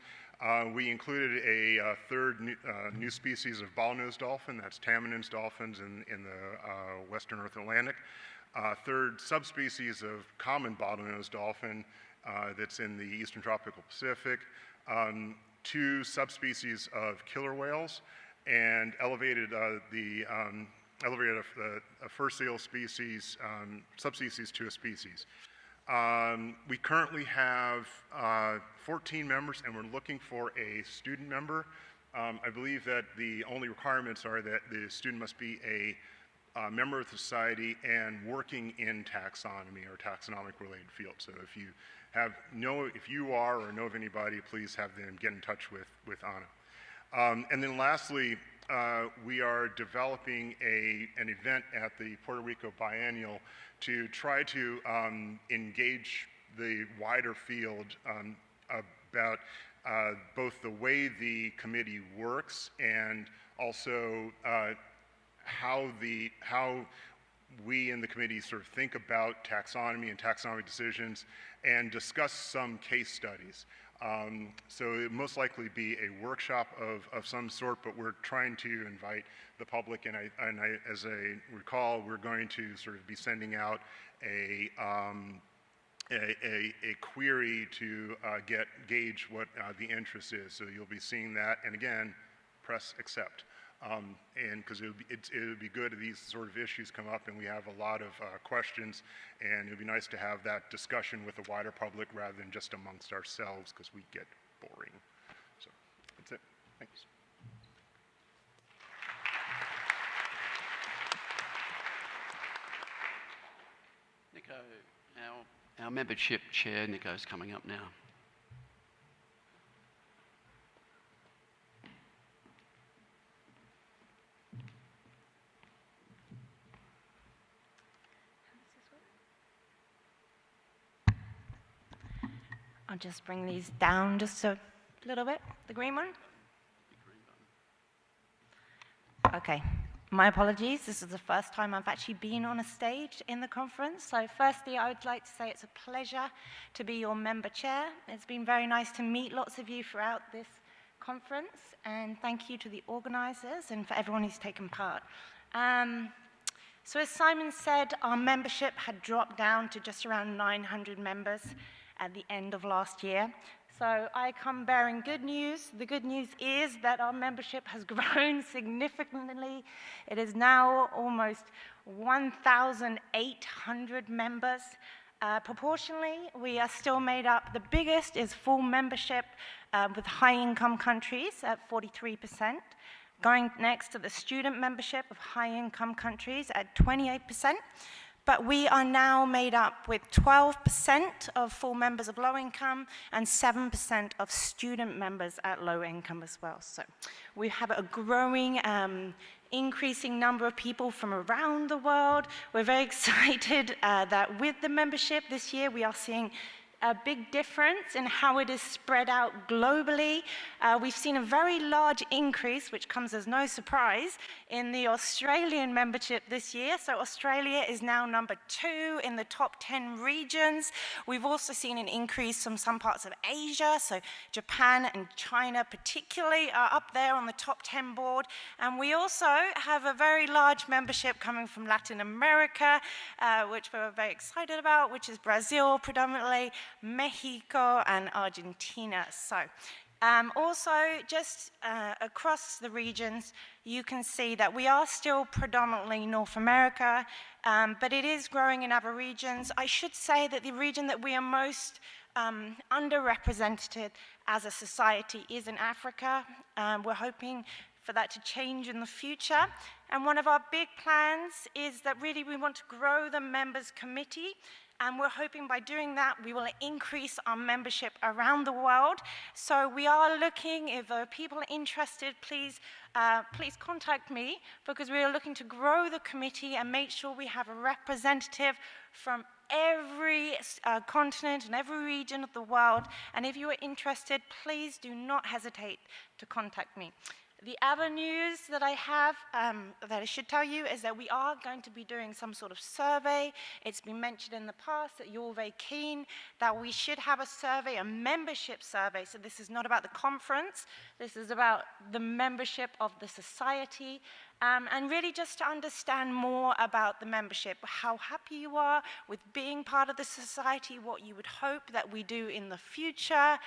we included a third new species of bottlenose dolphin, that's Tamanins dolphins in the western North Atlantic. Third subspecies of common bottlenose dolphin that's in the eastern tropical Pacific. 2 subspecies of killer whales, and elevated a fur seal species, subspecies to a species. We currently have 14 members, and we're looking for a student member. I believe that the only requirements are that the student must be a member of the society and working in taxonomy or taxonomic related field. So if you are or know of anybody, please have them get in touch with Anna. And then lastly, we are developing an event at the Puerto Rico Biennial to try to engage the wider field about both the way the committee works and also how we in the committee sort of think about taxonomy and taxonomic decisions, and discuss some case studies. So it most likely be a workshop of some sort, but we're trying to invite the public, and as I recall, we're going to sort of be sending out a query to gauge what the interest is. So you'll be seeing that, and again, press accept. and because it would be good if these sort of issues come up and we have a lot of questions, and it would be nice to have that discussion with the wider public rather than just amongst ourselves, because we get boring. So that's it. Thanks. Nico, our membership chair, Nico's coming up now. I'll just bring these down just a little bit, the green one. Okay, my apologies. This is the first time I've actually been on a stage in the conference. So firstly, I would like to say it's a pleasure to be your member chair. It's been very nice to meet lots of you throughout this conference, and thank you to the organizers and for everyone who's taken part. So as Simon said, our membership had dropped down to just around 900 members at the end of last year. So I come bearing good news. The good news is that our membership has grown significantly. It is now almost 1,800 members. Proportionally, we are still made up. The biggest is full membership with high-income countries at 43%. Going next to the student membership of high-income countries at 28%. But we are now made up with 12% of full members of low income and 7% of student members at low income as well. So we have a growing, increasing number of people from around the world. We're very excited that with the membership this year, we are seeing a big difference in how it is spread out globally. We've seen a very large increase, which comes as no surprise, in the Australian membership this year. So Australia is now number 2 in the top 10 regions. We've also seen an increase from some parts of Asia. So Japan and China particularly are up there on the top 10 board. And we also have a very large membership coming from Latin America, which we're very excited about, which is Brazil predominantly, Mexico and Argentina. So also just across the regions, you can see that we are still predominantly North America, but it is growing in other regions. I should say that the region that we are most underrepresented as a society is in Africa. We're hoping for that to change in the future. And one of our big plans is that really we want to grow the members committee. And we're hoping by doing that, we will increase our membership around the world. So we are looking, if people are interested, please contact me, because we are looking to grow the committee and make sure we have a representative from every continent and every region of the world. And if you are interested, please do not hesitate to contact me. The other news that I have that I should tell you is that we are going to be doing some sort of survey. It's been mentioned in the past that you're very keen that we should have a survey, a membership survey. So this is not about the conference. This is about the membership of the society. And really just to understand more about the membership, how happy you are with being part of the society, what you would hope that we do in the future,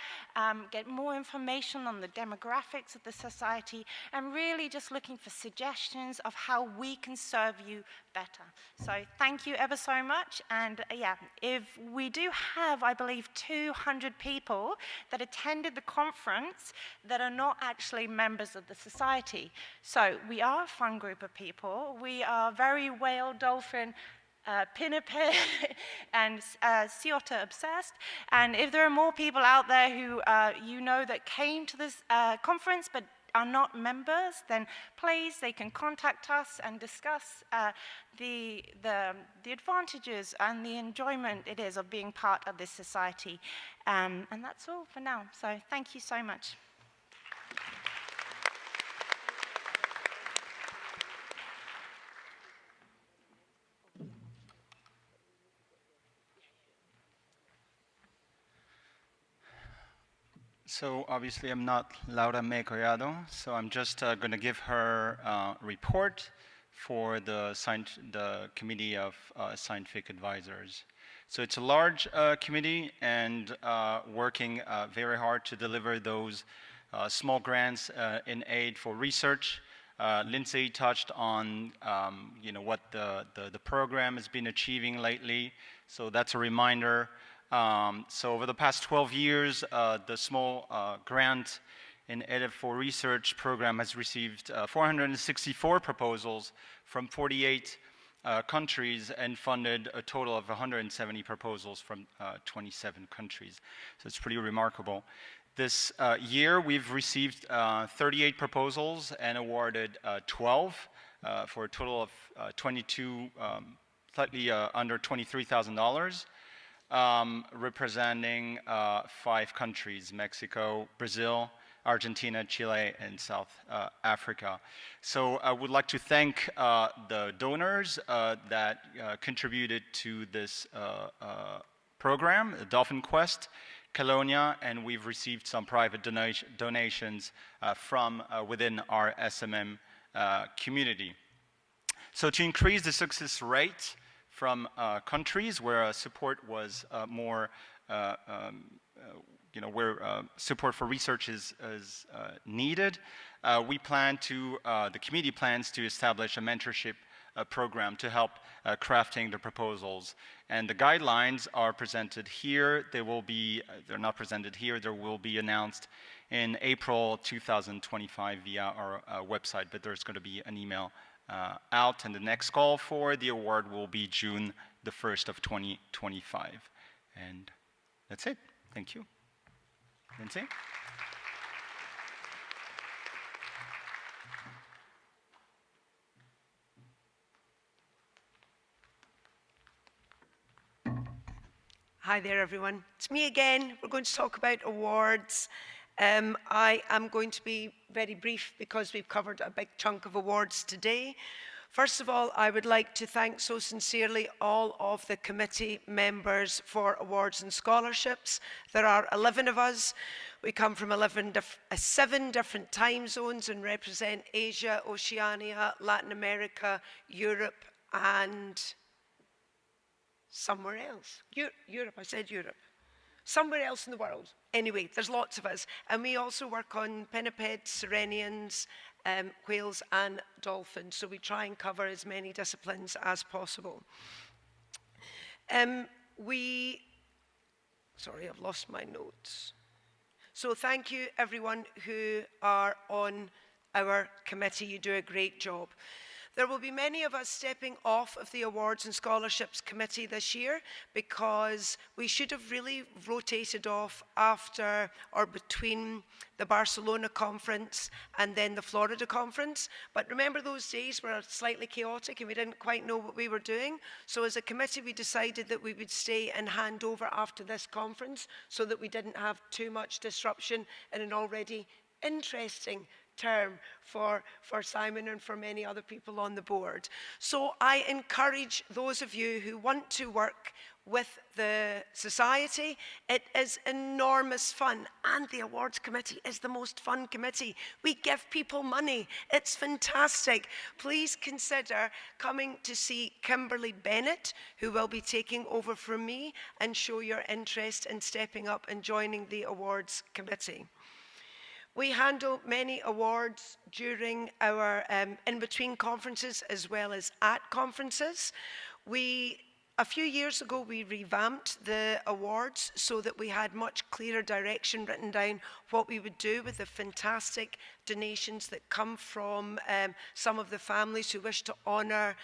get more information on the demographics of the society, and really just looking for suggestions of how we can serve you better. So thank you ever so much. And yeah, if we do have, I believe, 200 people that attended the conference that are not actually members of the society. So we are a fun group of people. We are very whale, dolphin, pinniped and sea otter obsessed. And if there are more people out there who you know that came to this conference but are not members, then please, they can contact us and discuss the advantages and the enjoyment it is of being part of this society. And that's all for now. So thank you so much. So obviously I'm not Laura May Collado, so I'm just going to give her report for the Committee of Scientific Advisors. So it's a large committee and working very hard to deliver those small grants in aid for research Lindsay touched on what the program has been achieving lately, so that's a reminder. So over the past 12 years, the small grant in EDIF for Research program has received 464 proposals from 48 countries and funded a total of 170 proposals from 27 countries. So it's pretty remarkable. This year, we've received 38 proposals and awarded 12 for a total of 22, slightly under $23,000, representing 5 countries: Mexico, Brazil, Argentina, Chile, and South Africa. So I would like to thank the donors that contributed to this program, Dolphin Quest, Colonia, and we've received some private donations from within our SMM community. So to increase the success rate from countries where support was more where support for research is needed, we plan to, the committee plans to establish a mentorship program to help crafting the proposals. And the guidelines are presented here. They will be, they're not presented here, they will be announced in April 2025 via our website, but there's going to be an email out, and the next call for the award will be June the 1st of 2025. And that's it. Thank you. Lindsay? Hi there, everyone. It's me again. We're going to talk about awards. I am going to be very brief because we've covered a big chunk of awards today. First of all, I would like to thank so sincerely all of the committee members for awards and scholarships. There are 11 of us. We come from 7 different time zones and represent Asia, Oceania, Latin America, Europe, and somewhere else. Europe, I said Europe. Somewhere else in the world. Anyway, there's lots of us. And we also work on pinnipeds, sirenians, whales and dolphins. So we try and cover as many disciplines as possible. Sorry, I've lost my notes. So thank you, everyone who are on our committee. You do a great job. There will be many of us stepping off of the Awards and Scholarships Committee this year because we should have really rotated off after or between the Barcelona conference and then the Florida conference. But remember, those days were slightly chaotic and we didn't quite know what we were doing. So as a committee, we decided that we would stay and hand over after this conference so that we didn't have too much disruption in an already interesting term for Simon and for many other people on the board. So I encourage those of you who want to work with the society. It is enormous fun, and the awards committee is the most fun committee. We give people money. It's fantastic. Please consider coming to see Kimberly Bennett, who will be taking over from me, and show your interest in stepping up and joining the awards committee. We handle many awards during our in-between conferences as well as at conferences. A few years ago, we revamped the awards so that we had much clearer direction written down what we would do with the fantastic donations that come from some of the families who wish to honour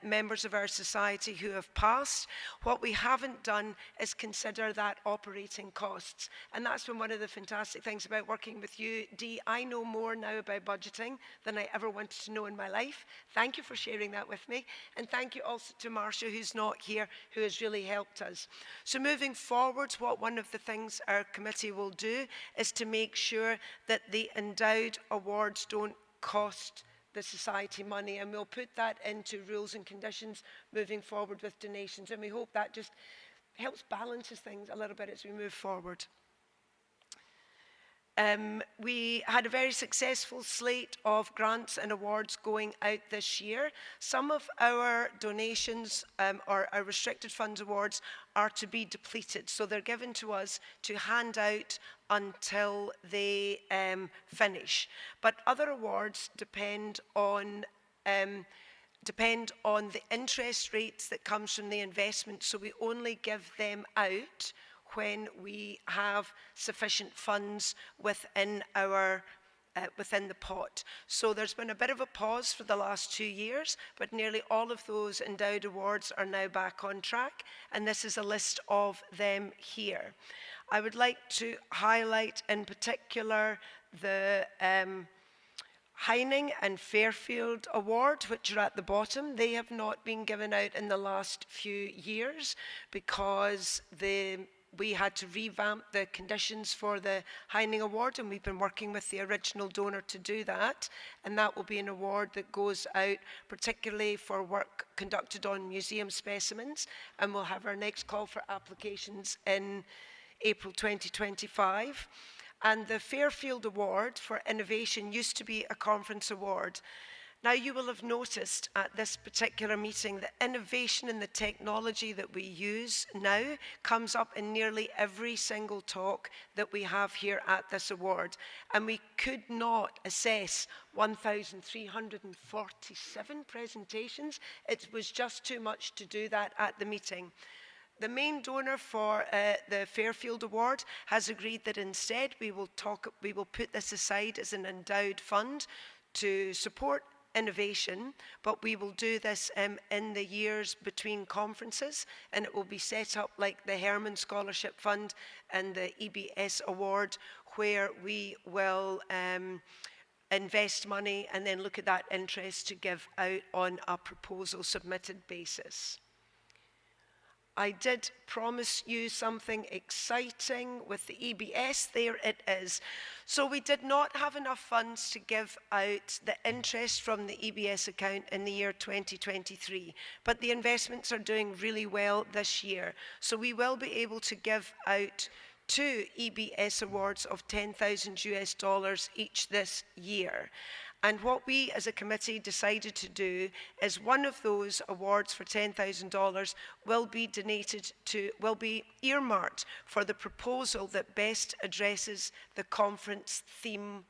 members of our society who have passed. What we haven't done is consider that operating costs. And that's been one of the fantastic things about working with you, Dee. I know more now about budgeting than I ever wanted to know in my life. Thank you for sharing that with me. And thank you also to Marcia, who's not here, who has really helped us. So moving forwards, one of the things our committee will do is to make sure that the endowed awards don't cost the society money, and we'll put that into rules and conditions moving forward with donations, and we hope that just helps balances things a little bit as we move forward. We had a very successful slate of grants and awards going out this year. Some of our donations or our restricted funds awards are to be depleted, so they're given to us to hand out until they finish. But other awards depend on the interest rates that comes from the investment, so we only give them out when we have sufficient funds within the pot. So there's been a bit of a pause for the last 2 years, but nearly all of those endowed awards are now back on track, and this is a list of them here. I would like to highlight in particular the Heining and Fairfield Award, which are at the bottom. They have not been given out in the last few years because we had to revamp the conditions for the Heining Award, and we've been working with the original donor to do that. And that will be an award that goes out particularly for work conducted on museum specimens. And we'll have our next call for applications in April 2025. And the Fairfield Award for Innovation used to be a conference award. Now, you will have noticed at this particular meeting that innovation in the technology that we use now comes up in nearly every single talk that we have here at this award. And we could not assess 1,347 presentations. It was just too much to do that at the meeting. The main donor for the Fairfield Award has agreed that instead we will put this aside as an endowed fund to support innovation, but we will do this in the years between conferences, and it will be set up like the Herman Scholarship Fund and the EBS Award, where we will invest money and then look at that interest to give out on a proposal submitted basis. I did promise you something exciting with the EBS. There it is. So we did not have enough funds to give out the interest from the EBS account in the year 2023, but the investments are doing really well this year. So we will be able to give out 2 EBS awards of $10,000 each this year. And what we as a committee decided to do is one of those awards for $10,000 will be earmarked for the proposal that best addresses the conference theme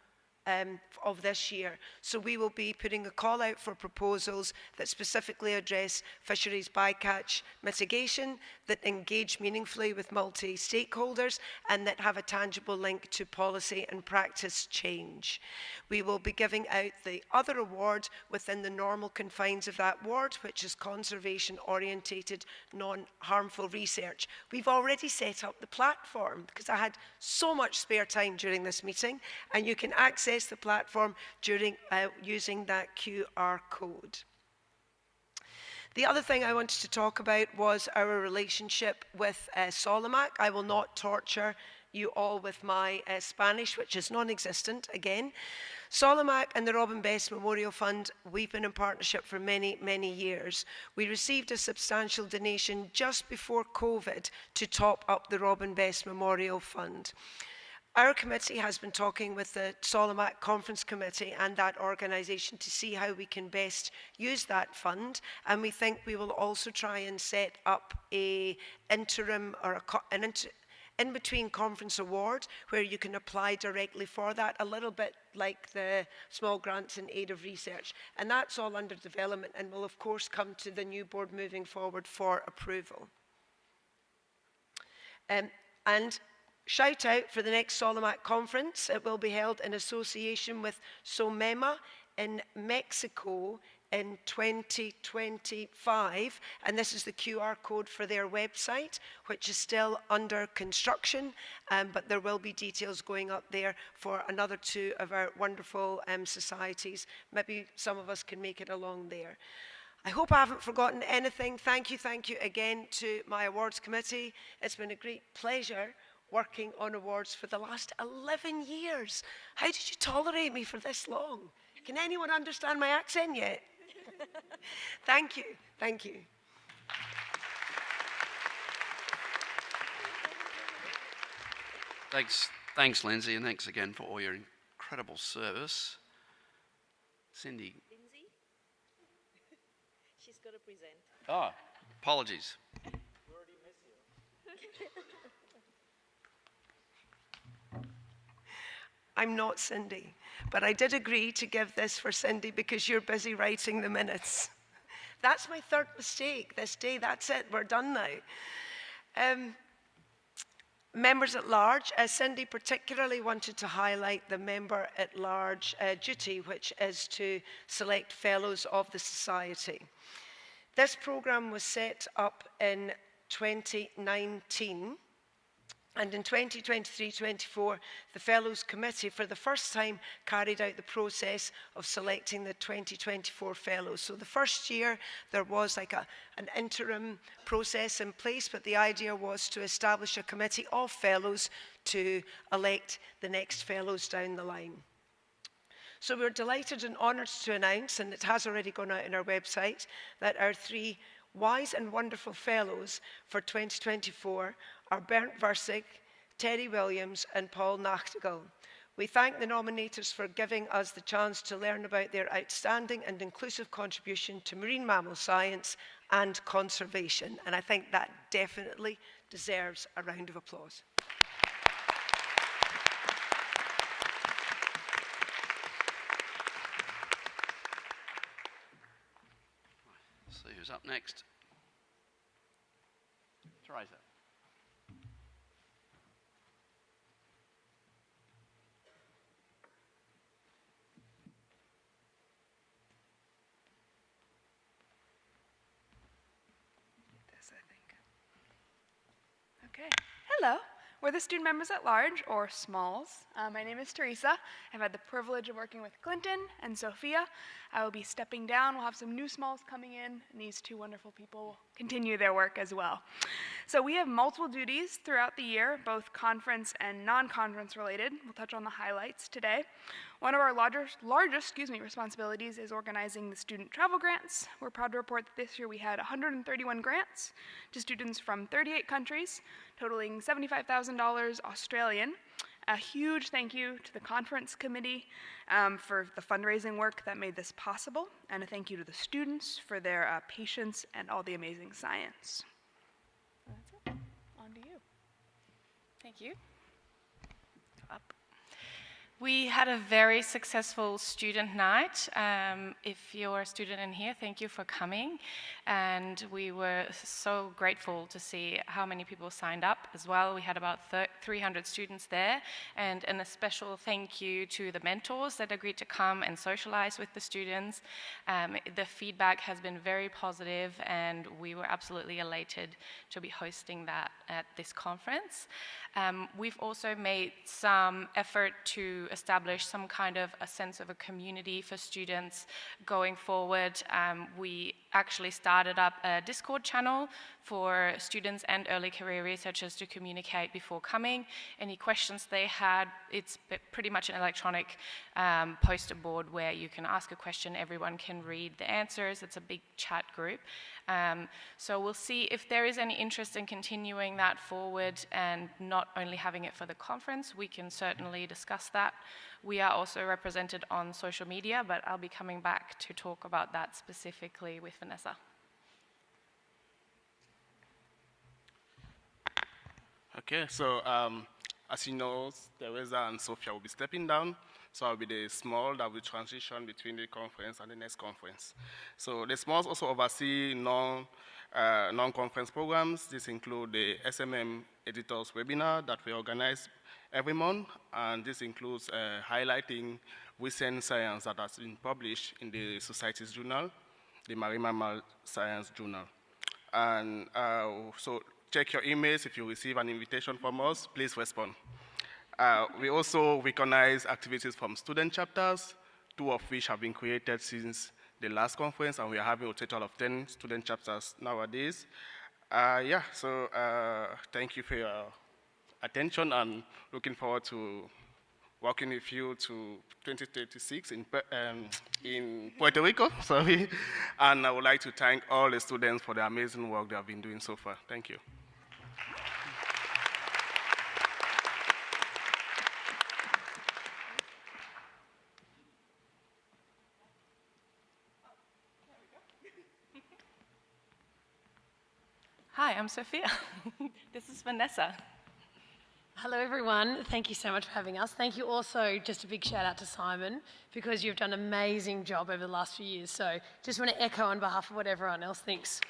of this year. So we will be putting a call out for proposals that specifically address fisheries bycatch mitigation, that engage meaningfully with multi-stakeholders, and that have a tangible link to policy and practice change. We will be giving out the other award within the normal confines of that award, which is conservation-orientated, non-harmful research. We've already set up the platform because I had so much spare time during this meeting, and you can access the platform using that QR code. The other thing I wanted to talk about was our relationship with Solimac. I will not torture you all with my Spanish, which is non-existent again. Solimac and the Robin Best Memorial Fund, we've been in partnership for many, many years. We received a substantial donation just before COVID to top up the Robin Best Memorial Fund. Our committee has been talking with the Solimac Conference Committee and that organisation to see how we can best use that fund, and we think we will also try and set up an interim or an in-between conference award where you can apply directly for that, a little bit like the small grants in aid of research. And that's all under development and will of course come to the new board moving forward for approval. And shout out for the next Solimac conference. It will be held in association with SOMEMA in Mexico in 2025, and this is the QR code for their website, which is still under construction, but there will be details going up there for another 2 of our wonderful societies. Maybe some of us can make it along there. I hope I haven't forgotten anything. Thank you again to my awards committee. It's been a great pleasure working on awards for the last 11 years. How did you tolerate me for this long? Can anyone understand my accent yet? Thank you. Thanks, Thanks, Lindsay, and thanks again for all your incredible service. Cindy. Lindsay? She's got to present. Oh, apologies. We already miss you. I'm not Cindy, but I did agree to give this for Cindy because you're busy writing the minutes. That's my third mistake this day. That's it. We're done now. Members at large, Cindy particularly wanted to highlight the member at large duty, which is to select fellows of the Society. This programme was set up in 2019, and in 2023-24, the Fellows Committee, for the first time, carried out the process of selecting the 2024 Fellows. So the first year, there was like an interim process in place, but the idea was to establish a committee of Fellows to elect the next Fellows down the line. So we're delighted and honoured to announce, and it has already gone out on our website, that our 3 wise and wonderful Fellows for 2024 are Bernd Versig, Terry Williams and Paul Nachtigall. We thank the nominators for giving us the chance to learn about their outstanding and inclusive contribution to marine mammal science and conservation, and I think that definitely deserves a round of applause. See who's up next. Teresa. Okay. Hello. We're the student members at large, or SMALLs. My name is Teresa. I've had the privilege of working with Clinton and Sophia. I will be stepping down. We'll have some new SMALLs coming in, and these 2 wonderful people will continue their work as well. So we have multiple duties throughout the year, both conference and non-conference related. We'll touch on the highlights today. One of our largest responsibilities is organizing the student travel grants. We're proud to report that this year we had 131 grants to students from 38 countries, totaling $75,000 Australian. A huge thank you to the conference committee for the fundraising work that made this possible, and a thank you to the students for their patience and all the amazing science. That's it. On to you. Thank you. Up. We had a very successful student night. If you're a student in here, thank you for coming. And we were so grateful to see how many people signed up as well. We had about 300 students there. And a special thank you to the mentors that agreed to come and socialize with the students. The feedback has been very positive, and we were absolutely elated to be hosting that at this conference. We've also made some effort to establish some kind of a sense of a community for students going forward. We actually started up a Discord channel for students and early career researchers to communicate before coming. Any questions they had, it's pretty much an electronic poster board where you can ask a question, everyone can read the answers. It's a big chat group. So we'll see if there is any interest in continuing that forward and not only having it for the conference. We can certainly discuss that. We are also represented on social media, but I'll be coming back to talk about that specifically with Vanessa. Okay, so as you know, Teresa and Sophia will be stepping down. So I'll be the small that will transition between the conference and the next conference. So the smalls also oversee non-conference programs. This include the SMM editors webinar that we organize every month, and this includes highlighting recent science that has been published in the Society's journal, the Marine Mammal Science Journal. And so check your emails. If you receive an invitation from us, please respond. We also recognize activities from student chapters, 2 of which have been created since the last conference, and we are having a total of 10 student chapters nowadays. So thank you for your attention, and looking forward to working with you to 2036 in Puerto Rico, sorry. And I would like to thank all the students for the amazing work they have been doing so far. Thank you. Hi, I'm Sophia. This is Vanessa. Hello everyone, thank you so much for having us. Thank you also, just a big shout out to Simon, because you've done an amazing job over the last few years. So just want to echo on behalf of what everyone else thinks.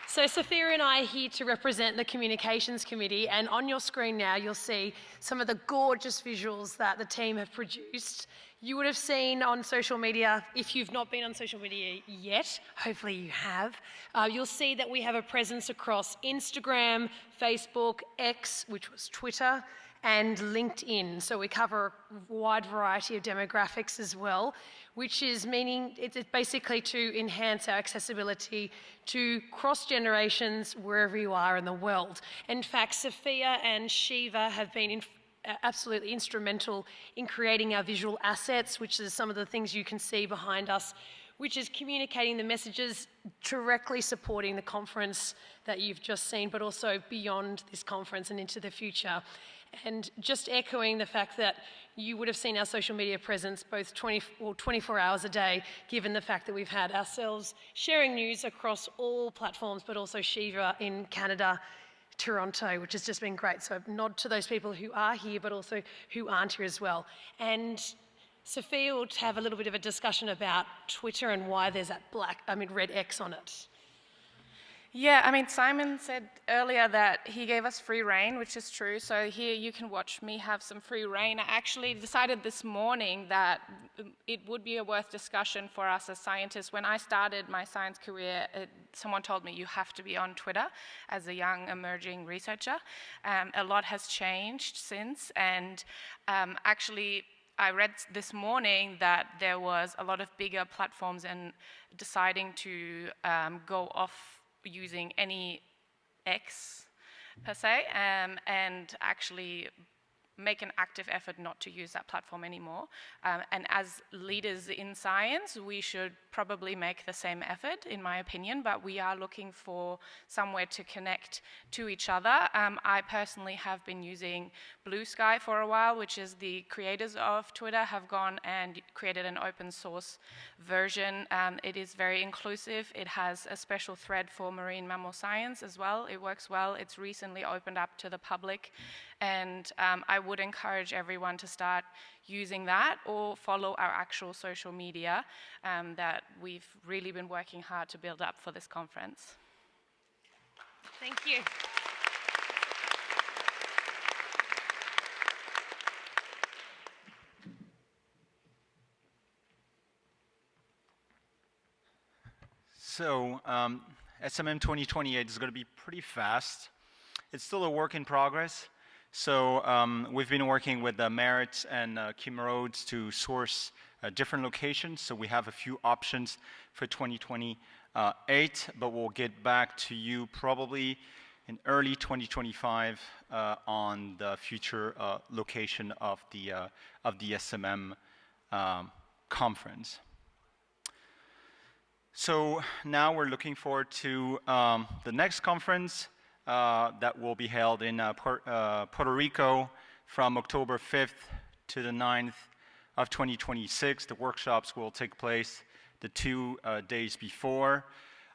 So Sophia and I are here to represent the Communications Committee, and on your screen now you'll see some of the gorgeous visuals that the team have produced. You would have seen on social media, if you've not been on social media yet, hopefully you have, you'll see that we have a presence across Instagram, Facebook, X, which was Twitter, and LinkedIn. So we cover a wide variety of demographics as well, which is meaning it's basically to enhance our accessibility to cross generations wherever you are in the world. In fact, Sophia and Shiva have been absolutely instrumental in creating our visual assets, which is some of the things you can see behind us, which is communicating the messages directly supporting the conference that you've just seen, but also beyond this conference and into the future. And just echoing the fact that you would have seen our social media presence both 24 hours a day, given the fact that we've had ourselves sharing news across all platforms, but also Shiva in Canada, Toronto, which has just been great. So a nod to those people who are here, but also who aren't here as well. And Sophia will have a little bit of a discussion about Twitter and why there's that red X on it. Yeah, I mean, Simon said earlier that he gave us free rein, which is true. So here you can watch me have some free rein. I actually decided this morning that it would be a worth discussion for us as scientists. When I started my science career, someone told me you have to be on Twitter as a young emerging researcher. A lot has changed since, and actually I read this morning that there was a lot of bigger platforms and deciding to go off using any X per se, and actually make an active effort not to use that platform anymore. And as leaders in science, we should probably make the same effort, in my opinion, but we are looking for somewhere to connect to each other. I personally have been using Blue Sky for a while, which is the creators of Twitter have gone and created an open source version. It is very inclusive. It has a special thread for marine mammal science as well. It works well. It's recently opened up to the public. And I would encourage everyone to start using that or follow our actual social media that we've really been working hard to build up for this conference. Thank you. So SMM 2028 is going to be pretty fast. It's still a work in progress. So we've been working with Merit and Kim Rhodes to source different locations. So we have a few options for 2028, but we'll get back to you probably in early 2025 on the future location of the SMM conference. So now we're looking forward to the next conference that will be held in Puerto Rico from October 5th to the 9th of 2026. The workshops will take place the 2 days before.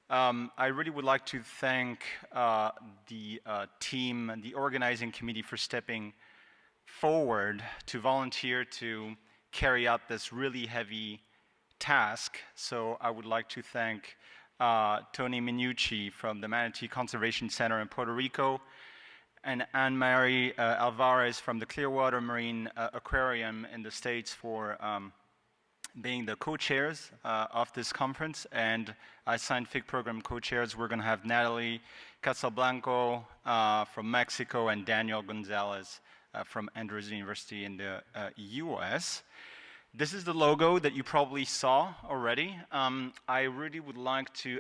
I really would like to thank the team and the organizing committee for stepping forward to volunteer to carry out this really heavy task. So I would like to thank Tony Minucci from the Manatee Conservation Center in Puerto Rico, and Anne-Marie Alvarez from the Clearwater Marine Aquarium in the States for being the co-chairs of this conference. And as scientific program co-chairs, we're going to have Natalie Casablanco from Mexico and Daniel Gonzalez from Andrews University in the US. This is the logo that you probably saw already. I really would like to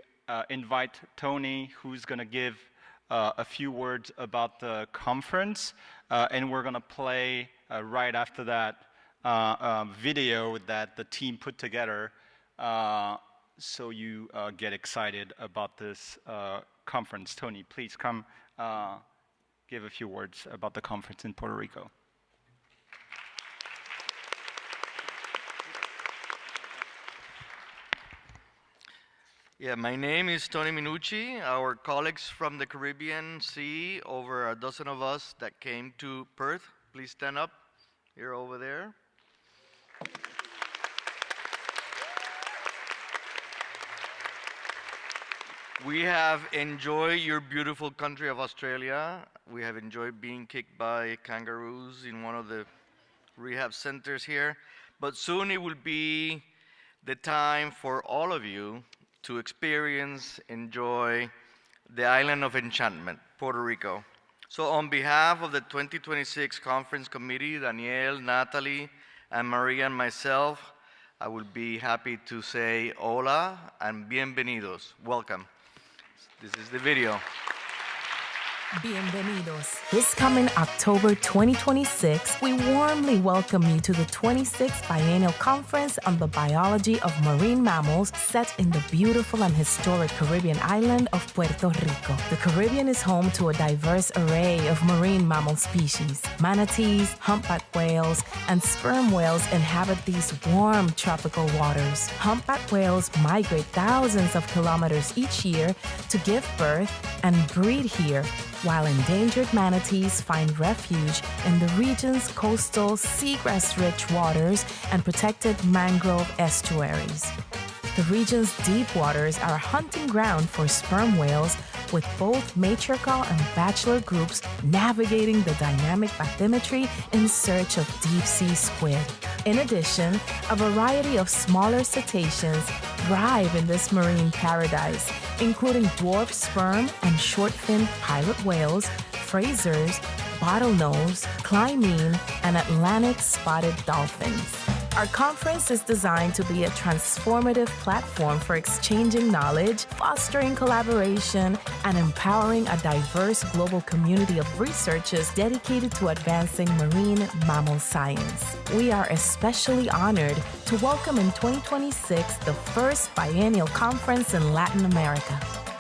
invite Tony, who's going to give a few words about the conference, and we're going to play right after that video that the team put together so you get excited about this conference. Tony, please come give a few words about the conference in Puerto Rico. Yeah, my name is Tony Minucci. Our colleagues from the Caribbean Sea, over a dozen of us that came to Perth. Please stand up. You're over there. We have enjoyed your beautiful country of Australia. We have enjoyed being kicked by kangaroos in one of the rehab centers here. But soon it will be the time for all of you to experience, enjoy the island of enchantment, Puerto Rico. So on behalf of the 2026 Conference Committee, Danielle, Natalie, and Maria and myself, I will be happy to say hola and bienvenidos. Welcome. This is the video. Bienvenidos. This coming October 2026, we warmly welcome you to the 26th Biennial Conference on the Biology of Marine Mammals set in the beautiful and historic Caribbean island of Puerto Rico. The Caribbean is home to a diverse array of marine mammal species. Manatees, humpback whales, and sperm whales inhabit these warm tropical waters. Humpback whales migrate thousands of kilometers each year to give birth and breed here, while endangered manatees find refuge in the region's coastal, seagrass-rich waters and protected mangrove estuaries. The region's deep waters are a hunting ground for sperm whales, with both matriarchal and bachelor groups navigating the dynamic bathymetry in search of deep-sea squid. In addition, a variety of smaller cetaceans thrive in this marine paradise, including dwarf sperm and short-finned pilot whales, Frasers, bottlenose, clymene, and Atlantic spotted dolphins. Our conference is designed to be a transformative platform for exchanging knowledge, fostering collaboration, and empowering a diverse global community of researchers dedicated to advancing marine mammal science. We are especially honored to welcome in 2026 the first biennial conference in Latin America.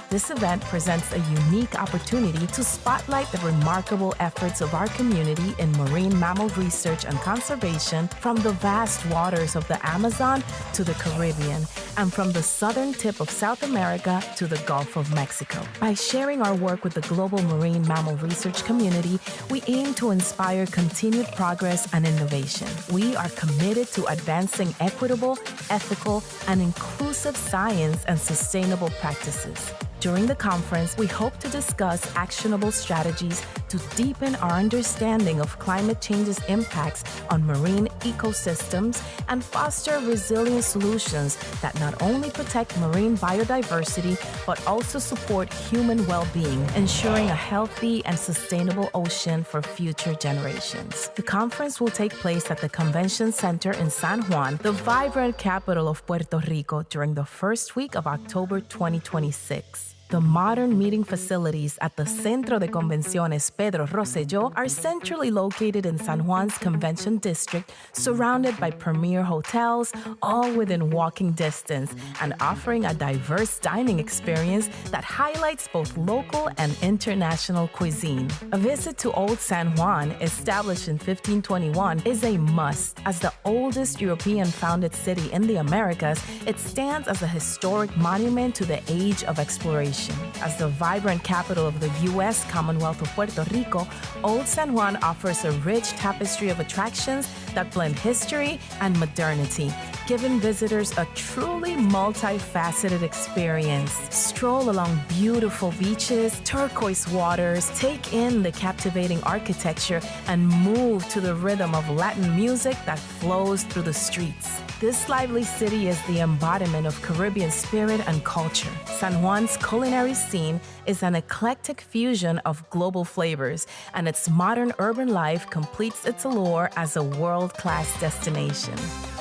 This event presents a unique opportunity to spotlight the remarkable efforts of our community in marine mammal research and conservation, from the vast waters of the Amazon to the Caribbean, and from the southern tip of South America to the Gulf of Mexico. By sharing our work with the global marine mammal research community, we aim to inspire continued progress and innovation. We are committed to advancing equitable, ethical, and inclusive science and sustainable practices. During the conference, we hope to discuss actionable strategies to deepen our understanding of climate change's impacts on marine ecosystems and foster resilient solutions that not only protect marine biodiversity, but also support human well-being, ensuring a healthy and sustainable ocean for future generations. The conference will take place at the Convention Center in San Juan, the vibrant capital of Puerto Rico, during the first week of October 2026. The modern meeting facilities at the Centro de Convenciones Pedro Rosselló are centrally located in San Juan's Convention District, surrounded by premier hotels, all within walking distance, and offering a diverse dining experience that highlights both local and international cuisine. A visit to Old San Juan, established in 1521, is a must. As the oldest European-founded city in the Americas, it stands as a historic monument to the age of exploration. As the vibrant capital of the U.S. Commonwealth of Puerto Rico, Old San Juan offers a rich tapestry of attractions that blend history and modernity, giving visitors a truly multifaceted experience. Stroll along beautiful beaches, turquoise waters, take in the captivating architecture, and move to the rhythm of Latin music that flows through the streets. This lively city is the embodiment of Caribbean spirit and culture. San Juan's culinary scene is an eclectic fusion of global flavors, and its modern urban life completes its allure as a world-class destination.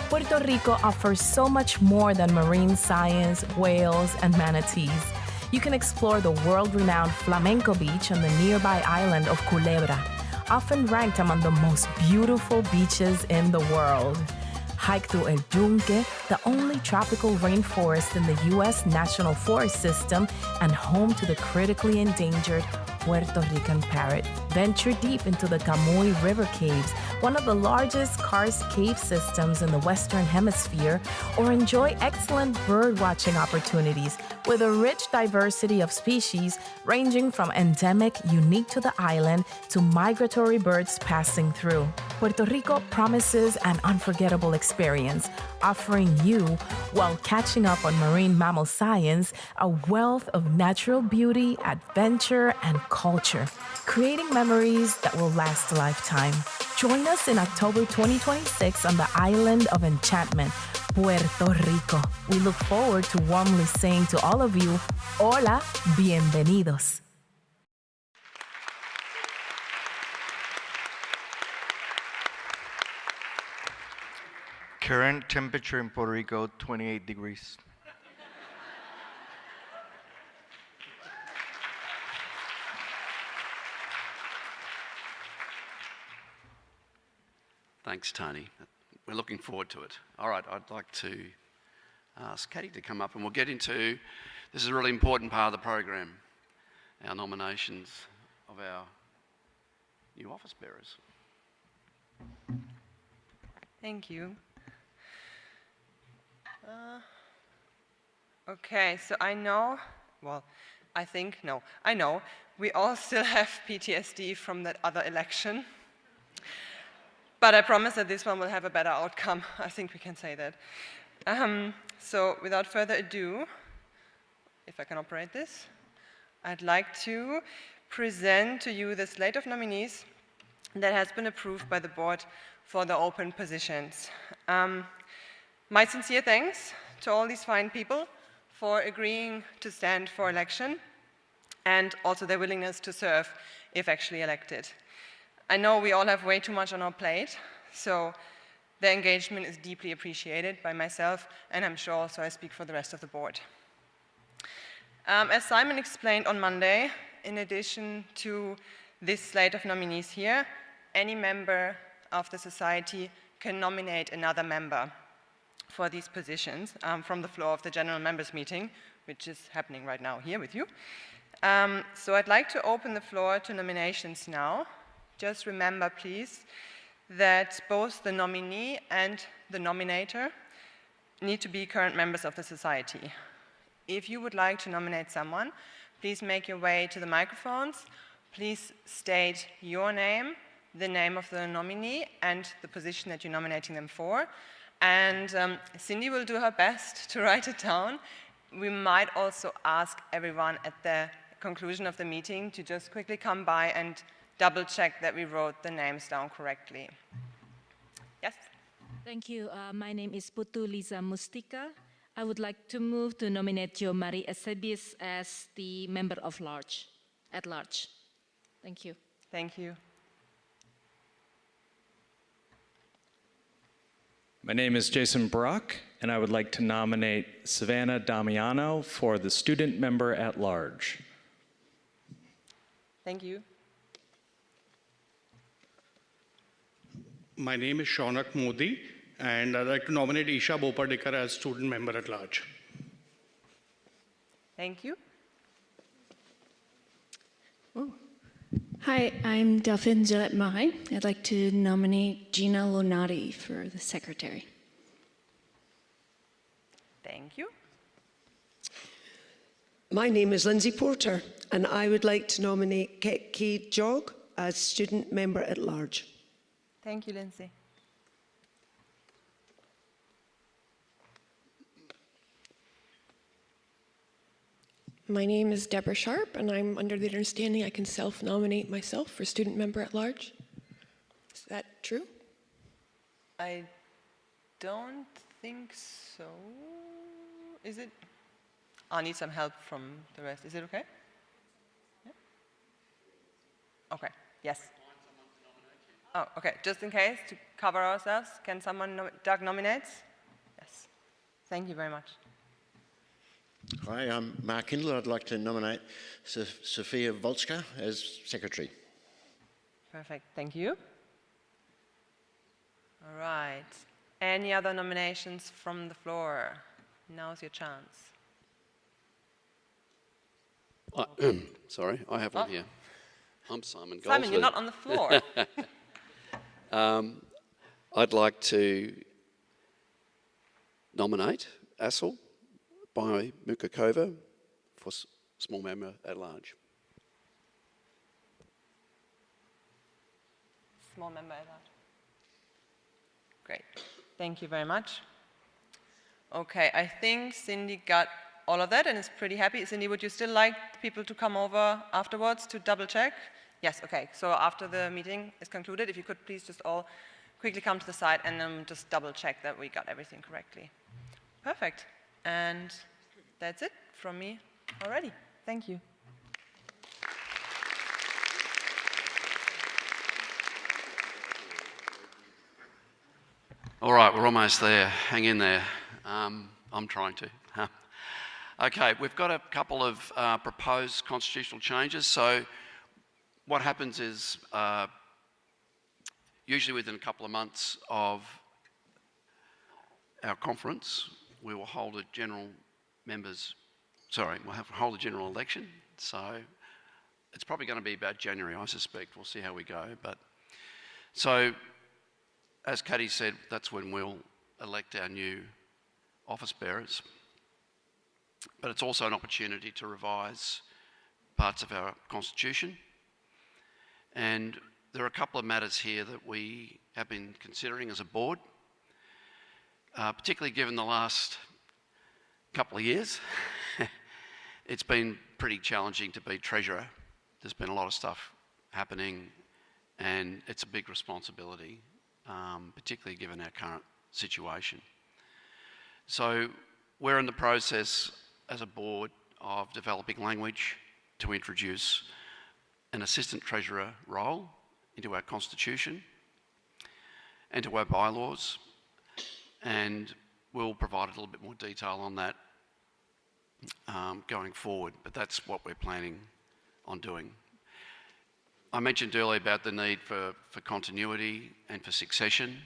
Puerto Rico offers so much more than marine science, whales, and manatees. You can explore the world-renowned Flamenco Beach on the nearby island of Culebra, often ranked among the most beautiful beaches in the world. Hike through El Yunque, the only tropical rainforest in the U.S. National Forest System and home to the critically endangered Puerto Rican parrot. Venture deep into the Camuy River Caves, one of the largest karst cave systems in the Western Hemisphere, or enjoy excellent bird watching opportunities With a rich diversity of species ranging from endemic, unique to the island, to migratory birds passing through, Puerto Rico promises an unforgettable experience, offering you, while catching up on marine mammal science, a wealth of natural beauty, adventure, and culture, creating memories that will last a lifetime. Join us in October 2026 on the island of enchantment, Puerto Rico. We look forward to warmly saying to all of you, hola, bienvenidos. Current temperature in Puerto Rico, 28 degrees. Thanks, Tony. We're looking forward to it. All right, I'd like to ask Katie to come up and we'll get into, this is a really important part of the program, our nominations of our new office bearers. Thank you. Okay, so I know we all still have PTSD from that other election. But I promise that this one will have a better outcome. I think we can say that. So without further ado, if I can operate this, I'd like to present to you the slate of nominees that has been approved by the board for the open positions. My sincere thanks to all these fine people for agreeing to stand for election and also their willingness to serve if actually elected. I know we all have way too much on our plate, so their engagement is deeply appreciated by myself, and I'm sure also I speak for the rest of the board. As Simon explained on Monday, in addition to this slate of nominees here, any member of the society can nominate another member for these positions from the floor of the general members meeting, which is happening right now here with you. So I'd like to open the floor to nominations now. Just remember, please, that both the nominee and the nominator need to be current members of the society. If you would like to nominate someone, please make your way to the microphones. Please state your name, the name of the nominee, and the position that you're nominating them for. And Cindy will do her best to write it down. We might also ask everyone at the conclusion of the meeting to just quickly come by and double check that we wrote the names down correctly. Yes? Thank you. My name is Putu Liza Mustika. I would like to move to nominate Jo Marie Eusebius as the member of at large. Thank you. Thank you. My name is Jason Brock, and I would like to nominate Savannah Damiano for the student member at large. Thank you. My name is Shaunak Modi, and I'd like to nominate Isha Bopadekar as student member at large. Thank you. Oh. Hi, I'm Delphine Gillette-Marais. I'd like to nominate Gina Lonati for the secretary. Thank you. My name is Lindsay Porter, and I would like to nominate Ketki Jog as student member at large. Thank you, Lindsay. My name is Deborah Sharp, and I'm under the understanding I can self-nominate myself for student member at large. Is that true? I don't think so. Is it? I'll need some help from the rest. Is it okay? Yeah? Okay, yes. Oh, okay, just in case, to cover ourselves, can someone, Doug nominates? Yes. Thank you very much. Hi, I'm Mark Kindler. I'd like to nominate Sophia Volska as secretary. Perfect, thank you. All right. Any other nominations from the floor? Now's your chance. Sorry, I have one here. I'm Simon Goldsworth. Simon, you're not on the floor. I'd like to nominate Assel by Mukakova for small member at large. Small member at large. Great. Thank you very much. Okay, I think Cindy got all of that and is pretty happy. Cindy, would you still like people to come over afterwards to double check? Yes, okay. So after the meeting is concluded, if you could please just all quickly come to the side and then just double check that we got everything correctly. Perfect. And that's it from me already. Thank you. All right, we're almost there. Hang in there. I'm trying to. Okay, we've got a couple of proposed constitutional changes. So what happens is usually within a couple of months of our conference, we will hold a general hold a general election. So it's probably going to be about January, I suspect. We'll see how we go. But so, as Katie said, that's when we'll elect our new office bearers. But it's also an opportunity to revise parts of our constitution. And there are a couple of matters here that we have been considering as a board, particularly given the last couple of years. It's been pretty challenging to be treasurer. There's been a lot of stuff happening and it's a big responsibility, particularly given our current situation. So we're in the process as a board of developing language to introduce an assistant treasurer role into our constitution and to our bylaws, and we'll provide a little bit more detail on that going forward, but that's what we're planning on doing. I mentioned earlier about the need for continuity and for succession.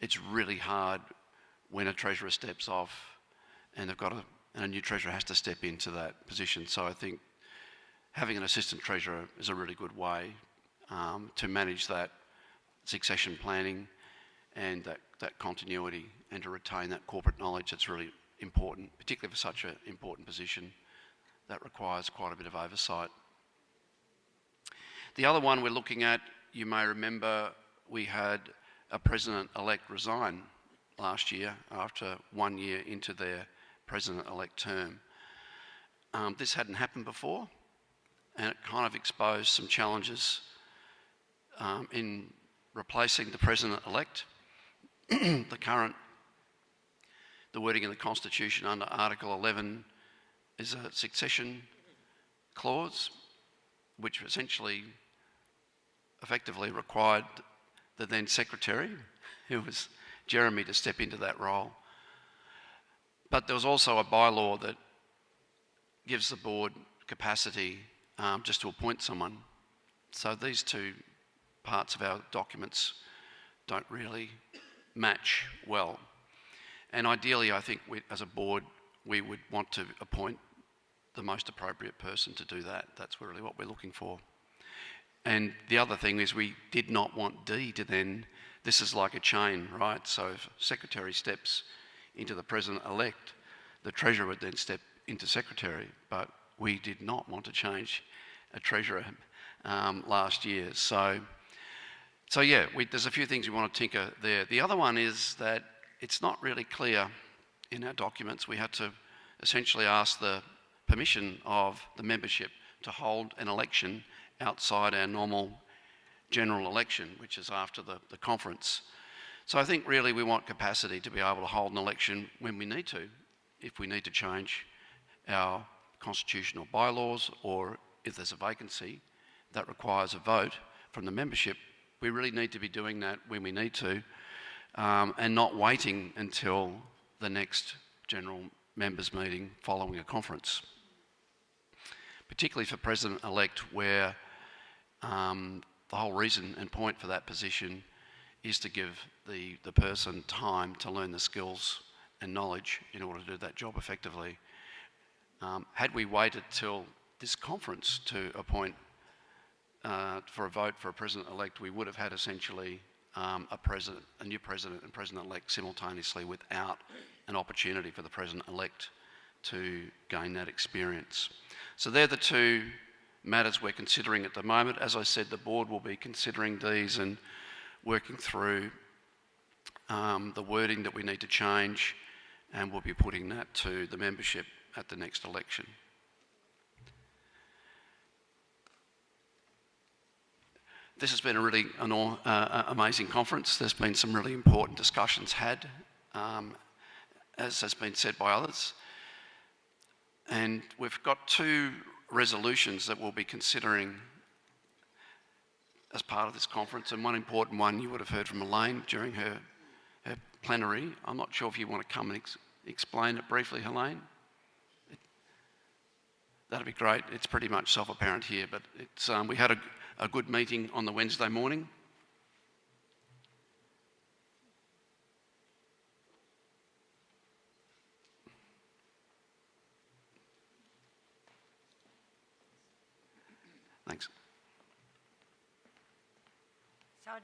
It's really hard when a treasurer steps off and a new treasurer has to step into that position. So I think having an assistant treasurer is a really good way to manage that succession planning and that continuity and to retain that corporate knowledge that's really important, particularly for such an important position that requires quite a bit of oversight. The other one we're looking at, you may remember we had a president-elect resign last year after 1 year into their president-elect term. This hadn't happened before, and it kind of exposed some challenges in replacing the president-elect. The wording in the Constitution under Article 11 is a succession clause, which essentially effectively required the then secretary, who was Jeremy, to step into that role. But there was also a bylaw that gives the board capacity just to appoint someone. So these two parts of our documents don't really match well. And ideally, I think as a board, we would want to appoint the most appropriate person to do that. That's really what we're looking for. And the other thing is we did not want D to then, this is like a chain, right? So if secretary steps into the president-elect, the treasurer would then step into secretary, but we did not want to change a treasurer last year. So yeah, there's a few things we want to tinker there. The other one is that it's not really clear in our documents. We had to essentially ask the permission of the membership to hold an election outside our normal general election, which is after the conference. So I think really we want capacity to be able to hold an election when we need to, if we need to change our constitutional bylaws, or if there's a vacancy that requires a vote from the membership. We really need to be doing that when we need to, and not waiting until the next general members meeting following a conference. Particularly for president-elect, where the whole reason and point for that position is to give the person time to learn the skills and knowledge in order to do that job effectively. Had we waited till this conference to appoint for a vote for a president-elect, we would have had essentially a new president and president-elect simultaneously without an opportunity for the president-elect to gain that experience. So they're the two matters we're considering at the moment. As I said, the board will be considering these and working through the wording that we need to change, and we'll be putting that to the membership at the next election. This has been a really amazing conference. There's been some really important discussions had, as has been said by others. And we've got 2 resolutions that we'll be considering as part of this conference, and one important one you would have heard from Elaine during her plenary. I'm not sure if you want to come and explain it briefly, Helene. That'd be great. It's pretty much self-apparent here, but it's, we had a good meeting on the Wednesday morning. Thanks. So I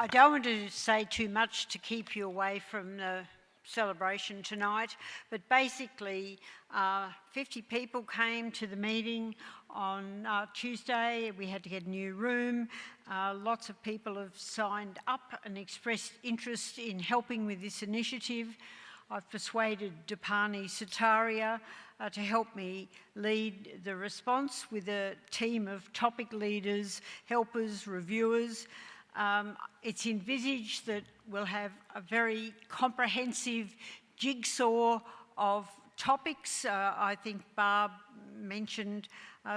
don't want to say too much to keep you away from the celebration tonight, but basically 50 people came to the meeting on Tuesday. We had to get a new room. Lots of people have signed up and expressed interest in helping with this initiative. I've persuaded Dipani Sataria to help me lead the response with a team of topic leaders, helpers, reviewers. It's envisaged that we'll have a very comprehensive jigsaw of topics. I think Barb mentioned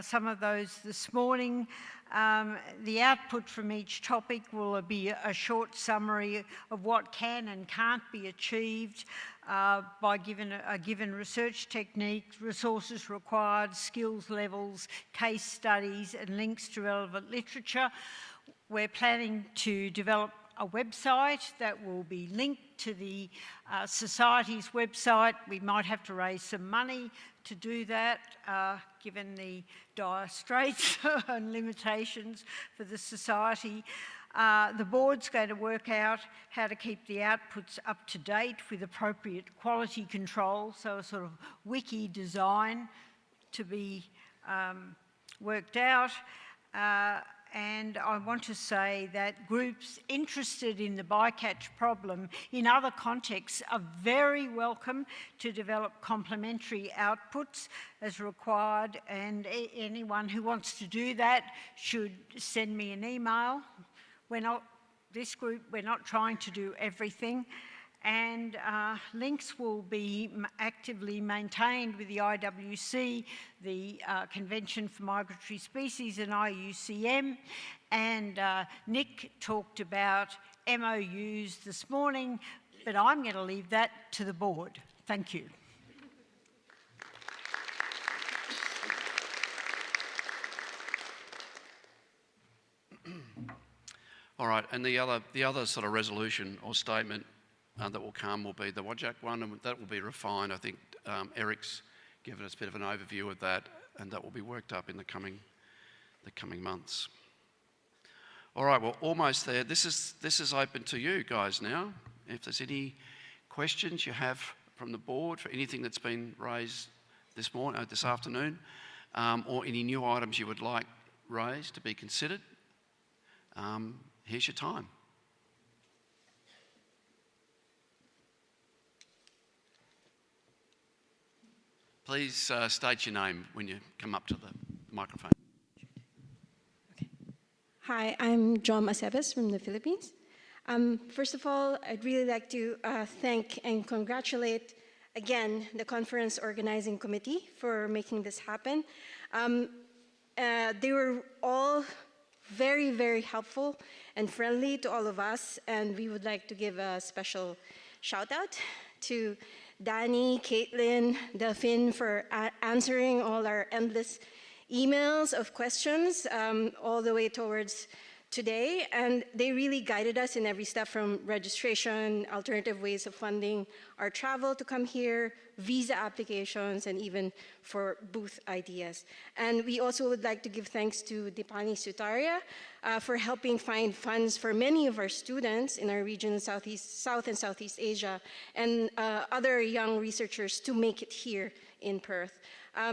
some of those this morning. The output from each topic will be a short summary of what can and can't be achieved by a given research technique, resources required, skills levels, case studies, and links to relevant literature. We're planning to develop a website that will be linked to the Society's website. We might have to raise some money to do that, given the dire straits and limitations for the Society. The board's going to work out how to keep the outputs up to date with appropriate quality control, so a sort of wiki design to be worked out. And I want to say that groups interested in the bycatch problem in other contexts are very welcome to develop complementary outputs as required, and anyone who wants to do that should send me an email. This group, we're not trying to do everything, and links will be actively maintained with the IWC, the Convention for Migratory Species, and IUCN. And Nick talked about MOUs this morning, but I'm going to leave that to the board. Thank you. All right, and the other sort of resolution or statement that will come will be the WAJAC one, and that will be refined. I think Eric's given us a bit of an overview of that, and that will be worked up in the coming months. All right, well, almost there. This is open to you guys now. If there's any questions you have from the board for anything that's been raised this afternoon, or any new items you would like raised to be considered, here's your time. Please state your name when you come up to the microphone. Okay. Hi, I'm John Aceves from the Philippines. First of all, I'd really like to thank and congratulate again the conference organizing committee for making this happen. They were all very, very helpful and friendly to all of us, and we would like to give a special shout out to Danny, Caitlin, Delphine for answering all our endless emails of questions all the way towards today. And they really guided us in every step from registration, alternative ways of funding our travel to come here, visa applications, and even for booth ideas. And we also would like to give thanks to Dipani Sutaria for helping find funds for many of our students in our region in South and Southeast Asia, and other young researchers to make it here in Perth.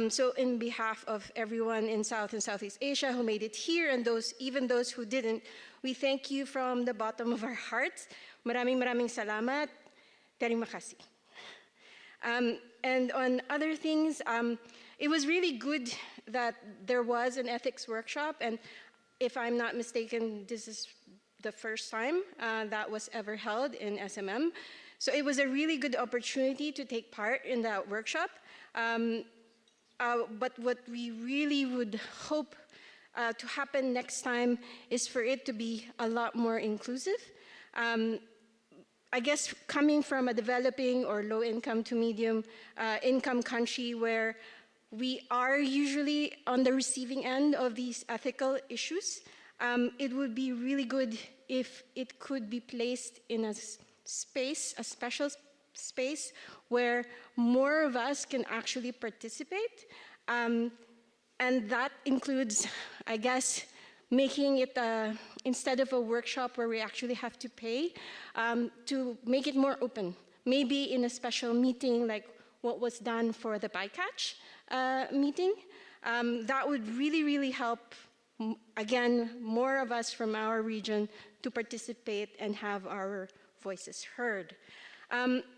So in behalf of everyone in South and Southeast Asia who made it here, and even those who didn't, we thank you from the bottom of our hearts. Maraming salamat. Terima kasih. And on other things, it was really good that there was an ethics workshop, and if I'm not mistaken, this is the first time that was ever held in SMM. So it was a really good opportunity to take part in that workshop. But what we really would hope to happen next time is for it to be a lot more inclusive. I guess coming from a developing or low-income to medium-income country where we are usually on the receiving end of these ethical issues, it would be really good if it could be placed in a space, a special space, where more of us can actually participate. And that includes, I guess, making it, instead of a workshop where we actually have to pay, to make it more open. Maybe in a special meeting like what was done for the bycatch meeting. That would really, really help, again, more of us from our region to participate and have our voices heard.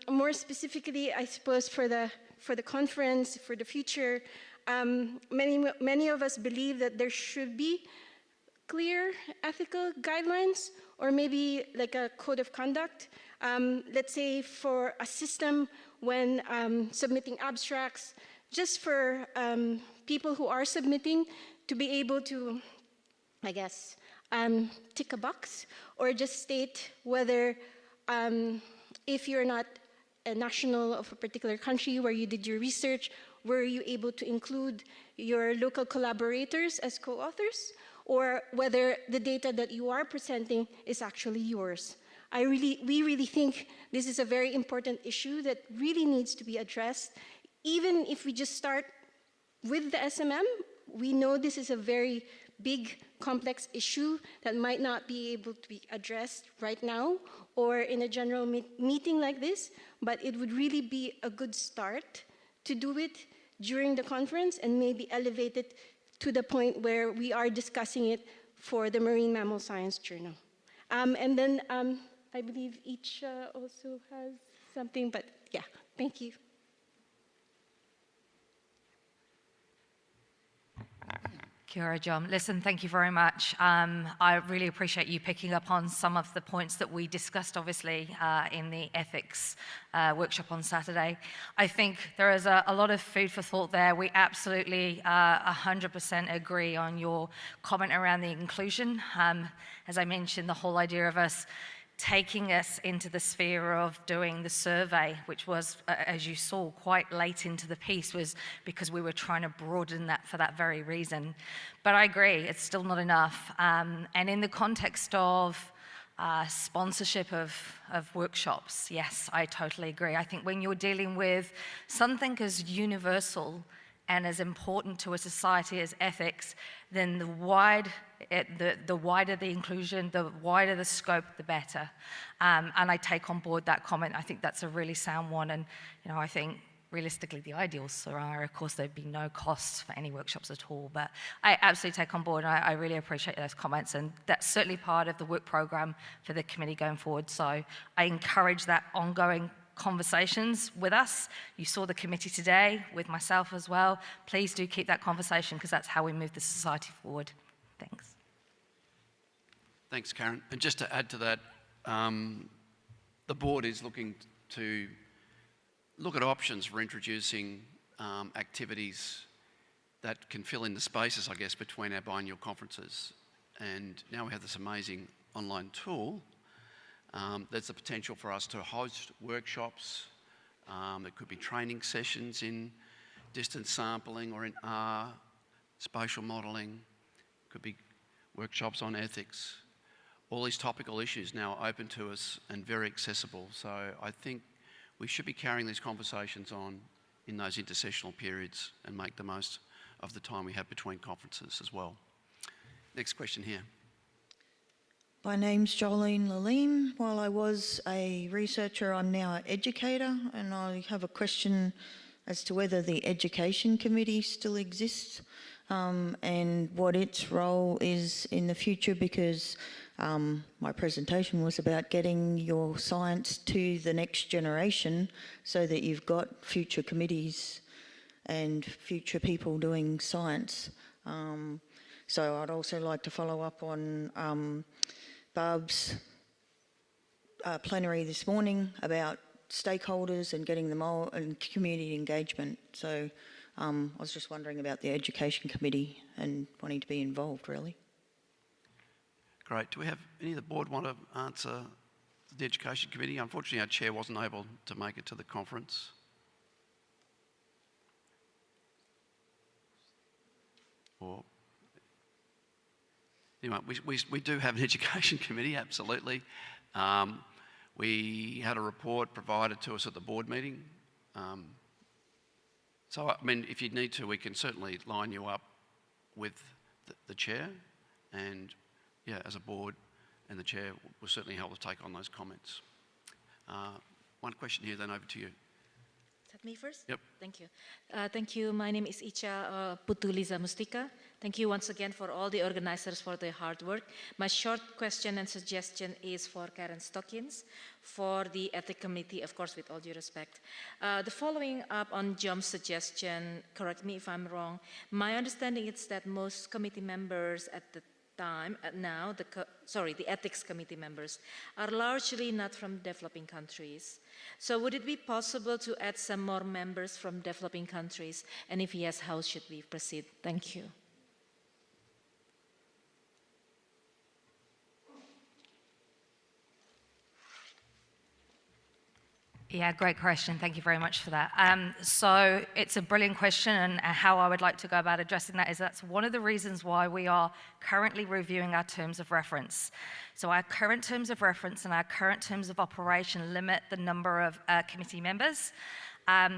More specifically, I suppose for the conference, for the future, many of us believe that there should be clear ethical guidelines, or maybe like a code of conduct. Let's say for a system when submitting abstracts, just for people who are submitting to be able to, I guess, tick a box, or just state whether if you're not a national of a particular country where you did your research, were you able to include your local collaborators as co-authors, or whether the data that you are presenting is actually yours. We really think this is a very important issue that really needs to be addressed. Even if we just start with the SMM, we know this is a very big, complex issue that might not be able to be addressed right now or in a general meeting like this, but it would really be a good start to do it during the conference and maybe elevate it to the point where we are discussing it for the Marine Mammal Science Journal. And then I believe each also has something, but yeah, thank you. Kia ora, John. Listen, thank you very much. I really appreciate you picking up on some of the points that we discussed, obviously, in the ethics workshop on Saturday. I think there is a lot of food for thought there. We absolutely 100% agree on your comment around the inclusion. As I mentioned, the whole idea of us taking us into the sphere of doing the survey, which was, as you saw, quite late into the piece, was because we were trying to broaden that for that very reason. But I agree, it's still not enough. And in the context of sponsorship of workshops, yes, I totally agree. I think when you're dealing with something as universal and as important to a society as ethics, then the wider the inclusion, the wider the scope, the better. And I take on board that comment. I think that's a really sound one. And I think realistically the ideal scenario, of course, there'd be no costs for any workshops at all. But I absolutely take on board, and I really appreciate those comments. And that's certainly part of the work program for the committee going forward. So I encourage that ongoing conversations with us. You saw the committee today with myself as well. Please do keep that conversation, because that's how we move the society forward. Thanks. Thanks, Karen. And just to add to that, the board is looking to look at options for introducing activities that can fill in the spaces, I guess, between our biennial conferences. And now we have this amazing online tool. There's the potential for us to host workshops. There could be training sessions in distance sampling or in R, spatial modelling. Could be workshops on ethics. All these topical issues now are open to us and very accessible. So I think we should be carrying these conversations on in those intersessional periods and make the most of the time we have between conferences as well. Next question here. My name's Jolene Lalim. While I was a researcher, I'm now an educator, and I have a question as to whether the Education Committee still exists and what its role is in the future, because my presentation was about getting your science to the next generation so that you've got future committees and future people doing science. So I'd also like to follow up on Barb's plenary this morning about stakeholders and getting them all and community engagement. So I was just wondering about the Education Committee and wanting to be involved, really. Great. Do we have any of the board want to answer the Education Committee? Unfortunately, our chair wasn't able to make it to the conference. Or anyway, we do have an Education Committee, absolutely. We had a report provided to us at the board meeting. So, I mean, if you need to, we can certainly line you up with the chair, and yeah, as a board and the chair will certainly help to take on those comments. One question here, then over to you. Is that me first? Yep. Thank you. Thank you. My name is Icha Putu Liza Mustika. Thank you once again for all the organizers for their hard work. My short question and suggestion is for Karen Stockins, for the Ethics Committee, of course, with all due respect. The following up on Jom's suggestion, correct me if I'm wrong, my understanding is that most committee members at the time, now, the Ethics Committee members are largely not from developing countries. So would it be possible to add some more members from developing countries? And if yes, how should we proceed? Thank you. Yeah, great question. Thank you very much for that. So it's a brilliant question, and how I would like to go about addressing that is that's one of the reasons why we are currently reviewing our terms of reference. So our current terms of reference and our current terms of operation limit the number of committee members.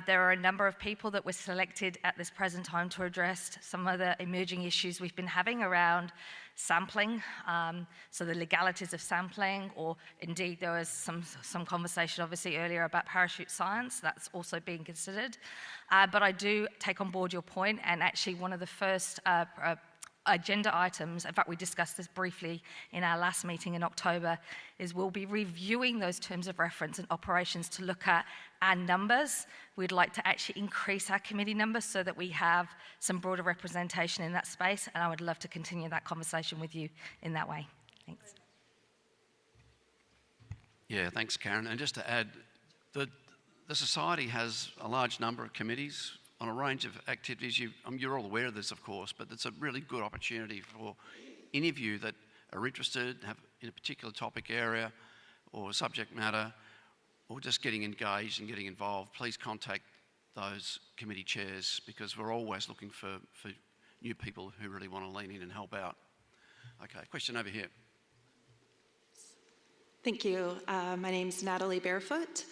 There are a number of people that were selected at this present time to address some of the emerging issues we've been having around sampling, so the legalities of sampling, or indeed there was some conversation obviously earlier about parachute science. That's also being considered. But I do take on board your point, and actually one of the first agenda items, in fact we discussed this briefly in our last meeting in October, is we'll be reviewing those terms of reference and operations to look at our numbers. We'd like to actually increase our committee numbers so that we have some broader representation in that space, and I would love to continue that conversation with you in that way. Thanks. Yeah, thanks, Karen. And just to add, the Society has a large number of committees on a range of activities. You're all aware of this, of course, but it's a really good opportunity for any of you that are interested, have in a particular topic area or subject matter, or just getting engaged and getting involved. Please contact those committee chairs, because we're always looking for new people who really want to lean in and help out. Okay, question over here. Thank you. My name's Natalie Barefoot.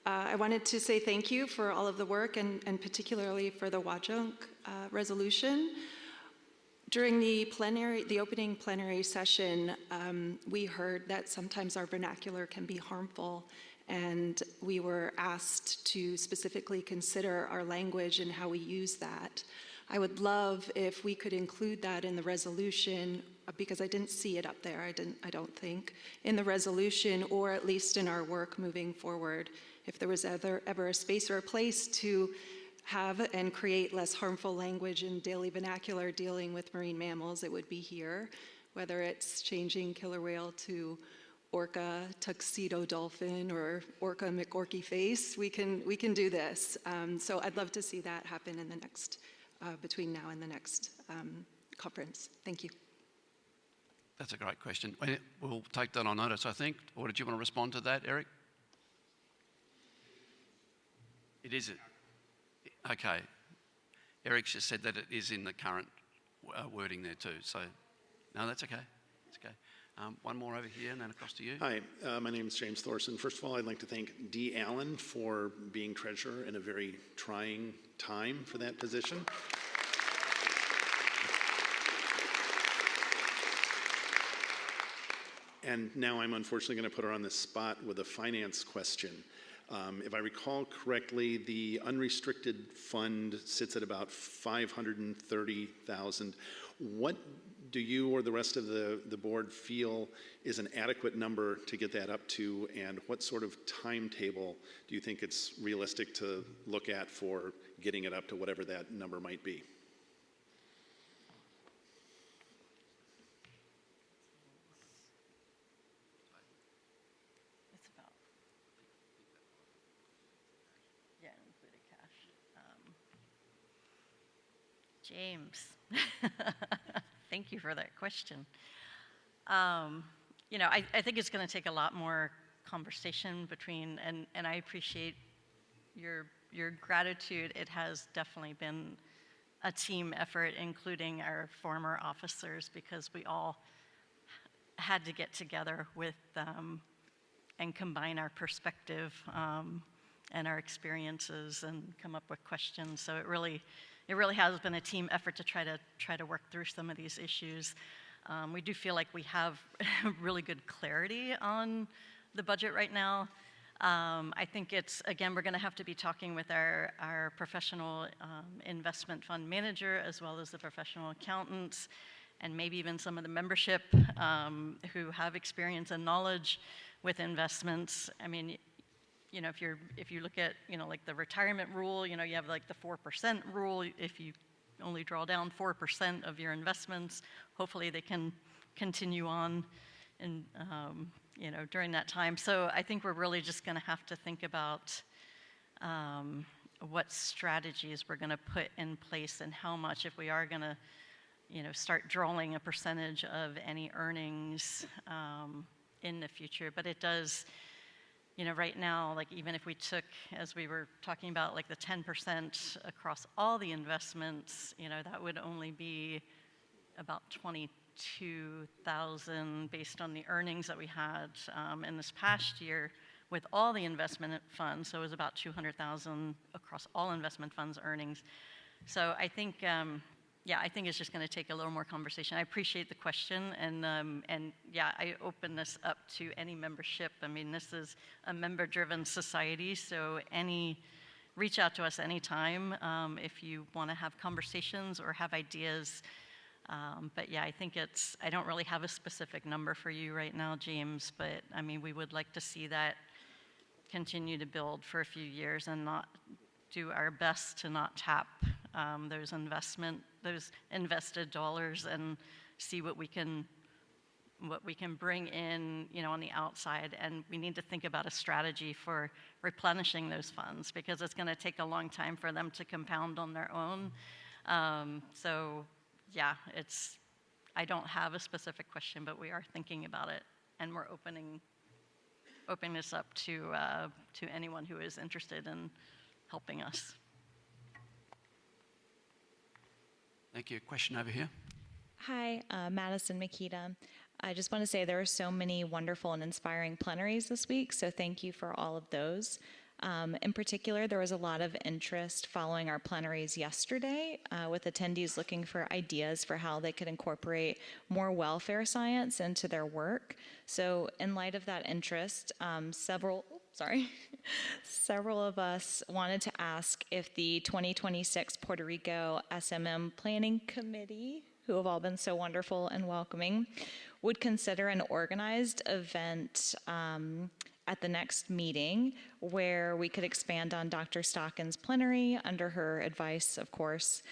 I wanted to say thank you for all of the work, and particularly for the Wajunk resolution. During the opening plenary session, we heard that sometimes our vernacular can be harmful, and we were asked to specifically consider our language and how we use that. I would love if we could include that in the resolution, because I didn't see it up there, I don't think, in the resolution, or at least in our work moving forward. If there was ever a space or a place to have and create less harmful language in daily vernacular dealing with marine mammals, it would be here. Whether it's changing killer whale to orca tuxedo dolphin or orca McOrky face, we can do this. So I'd love to see that happen in the next, between now and the next conference. Thank you. That's a great question. We'll take that on notice, I think. Or did you want to respond to that, Eric? It is. Okay. Eric just said that it is in the current wording there too. So, no, that's okay. It's okay. One more over here and then across to you. Hi, my name is James Thorson. First of all, I'd like to thank Dee Allen for being treasurer in a very trying time for that position. And now I'm unfortunately going to put her on the spot with a finance question. If I recall correctly, the unrestricted fund sits at about $530,000. What do you or the rest of the board feel is an adequate number to get that up to, and what sort of timetable do you think it's realistic to look at for getting it up to whatever that number might be? James, thank you for that question. You know, I think it's going to take a lot more conversation between, and I appreciate your gratitude. It has definitely been a team effort, including our former officers, because we all had to get together with and combine our perspective and our experiences and come up with questions. So it really has been a team effort to try to work through some of these issues. We do feel like we have really good clarity on the budget right now. I think it's, again, we're going to have to be talking with our professional investment fund manager, as well as the professional accountants, and maybe even some of the membership who have experience and knowledge with investments. I mean, you know, if you look at, you know, like the retirement rule, you know, you have like the 4% rule. If you only draw down 4% of your investments, hopefully they can continue on and, you know, during that time. So I think we're really just going to have to think about what strategies we're going to put in place and how much, if we are going to, you know, start drawing a percentage of any earnings in the future. But it does, you know, right now, like even if we took, as we were talking about, like the 10% across all the investments, you know, that would only be about 22,000 based on the earnings that we had in this past year with all the investment funds. So it was about 200,000 across all investment funds earnings. So I think, yeah, I think it's just going to take a little more conversation. I appreciate the question, and yeah, I open this up to any membership. I mean, this is a member-driven society, so reach out to us anytime if you want to have conversations or have ideas. But yeah, I think I don't really have a specific number for you right now, James, but I mean, we would like to see that continue to build for a few years and not do our best to not tap those invested dollars and see what we can bring in, you know, on the outside. And we need to think about a strategy for replenishing those funds, because it's going to take a long time for them to compound on their own. So yeah, I don't have a specific question, but we are thinking about it, and we're opening this up to anyone who is interested in helping us. Thank you. Question over here. Hi, Madison Makita. I just want to say there are so many wonderful and inspiring plenaries this week, so thank you for all of those. In particular, there was a lot of interest following our plenaries yesterday with attendees looking for ideas for how they could incorporate more welfare science into their work. So in light of that interest, several of us wanted to ask if the 2026 Puerto Rico SMM Planning Committee, who have all been so wonderful and welcoming, would consider an organized event at the next meeting where we could expand on Dr. Stocken's plenary under her advice, of course,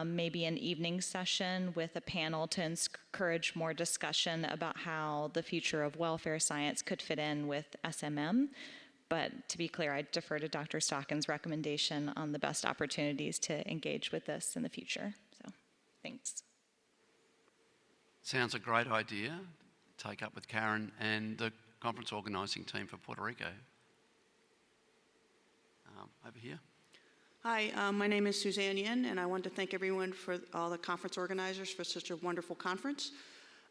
maybe an evening session with a panel to encourage more discussion about how the future of welfare science could fit in with SMM. But to be clear, I defer to Dr. Stocken's recommendation on the best opportunities to engage with this in the future. So, thanks. Sounds a great idea. Take up with Karen and the conference organising team for Puerto Rico. Over here. Hi, my name is Suzanne Yin, and I want to thank everyone, for all the conference organisers, for such a wonderful conference.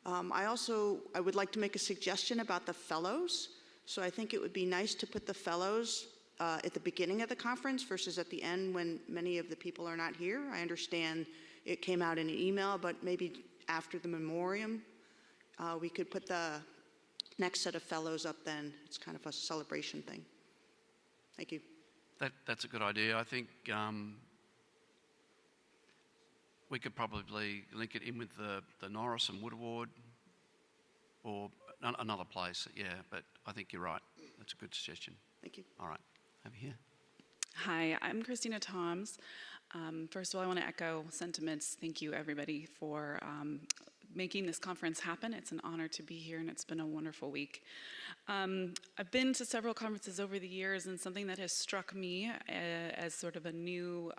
I would like to make a suggestion about the fellows. So I think it would be nice to put the fellows at the beginning of the conference versus at the end when many of the people are not here. I understand it came out in an email, but maybe after the memoriam, we could put the next set of fellows up then. It's kind of a celebration thing. Thank you. That's a good idea. I think we could probably link it in with the Norris and Wood Award or another place, yeah, but I think you're right. That's a good suggestion. Thank you. All right, over here. Hi, I'm Christina Toms. First of all, I want to echo sentiments. Thank you, everybody, for making this conference happen. It's an honor to be here, and it's been a wonderful week. I've been to several conferences over the years, and something that has struck me as sort of a new,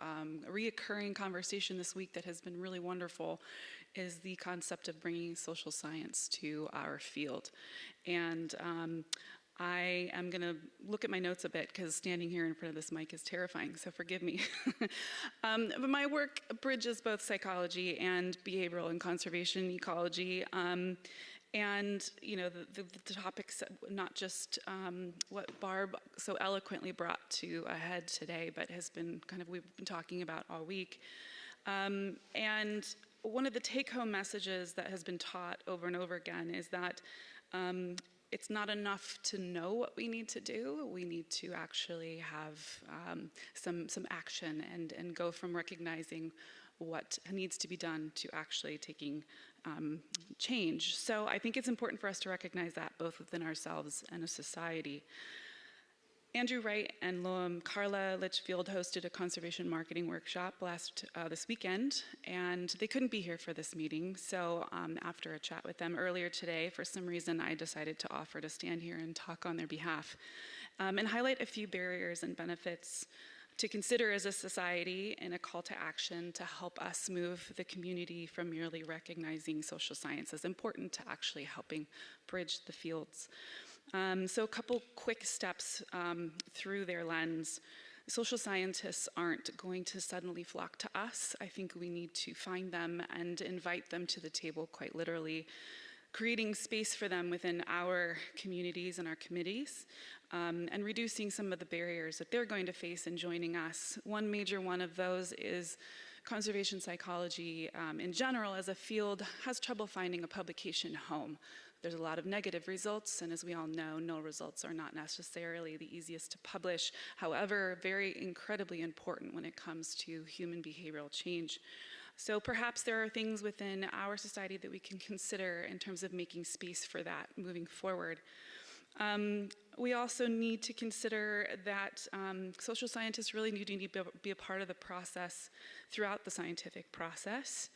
reoccurring conversation this week that has been really wonderful is the concept of bringing social science to our field. And I am going to look at my notes a bit because standing here in front of this mic is terrifying, so forgive me. But my work bridges both psychology and behavioral and conservation ecology. And you know, the topics, not just what Barb so eloquently brought to a head today, but has been kind of, we've been talking about all week. And one of the take-home messages that has been taught over and over again is that it's not enough to know what we need to do. We need to actually have some action and go from recognizing what needs to be done to actually taking change. So I think it's important for us to recognize that both within ourselves and a society. Andrew Wright and Carla Litchfield hosted a conservation marketing workshop this weekend, and they couldn't be here for this meeting. So after a chat with them earlier today, for some reason I decided to offer to stand here and talk on their behalf and highlight a few barriers and benefits to consider as a society and a call to action to help us move the community from merely recognizing social science as important to actually helping bridge the fields. So a couple quick steps through their lens. Social scientists aren't going to suddenly flock to us. I think we need to find them and invite them to the table, quite literally, creating space for them within our communities and our committees, and reducing some of the barriers that they're going to face in joining us. One major one of those is conservation psychology in general as a field has trouble finding a publication home. There's a lot of negative results, and as we all know, no results are not necessarily the easiest to publish. However, very incredibly important when it comes to human behavioral change. So perhaps there are things within our society that we can consider in terms of making space for that moving forward. We also need to consider that social scientists really need to be a part of the process throughout the scientific process.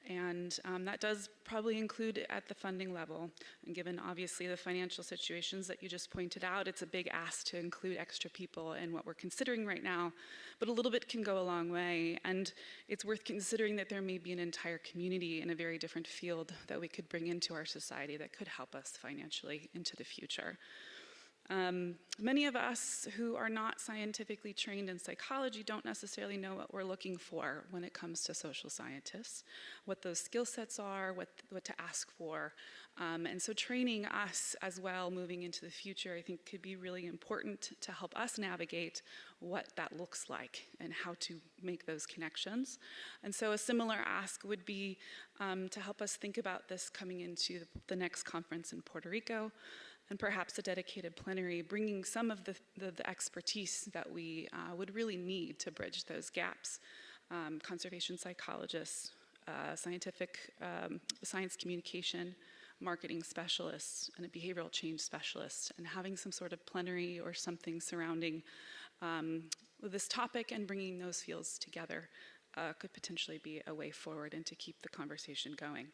And that does probably include at the funding level. And given obviously the financial situations that you just pointed out, it's a big ask to include extra people in what we're considering right now. But a little bit can go a long way. And it's worth considering that there may be an entire community in a very different field that we could bring into our society that could help us financially into the future. Many of us who are not scientifically trained in psychology don't necessarily know what we're looking for when it comes to social scientists, what those skill sets are, what to ask for. And so training us as well moving into the future, I think could be really important to help us navigate what that looks like and how to make those connections. And so a similar ask would be to help us think about this coming into the next conference in Puerto Rico, and perhaps a dedicated plenary, bringing some of the expertise that we would really need to bridge those gaps. Conservation psychologists, science communication, marketing specialists, and a behavioral change specialist, and having some sort of plenary or something surrounding this topic and bringing those fields together could potentially be a way forward and to keep the conversation going.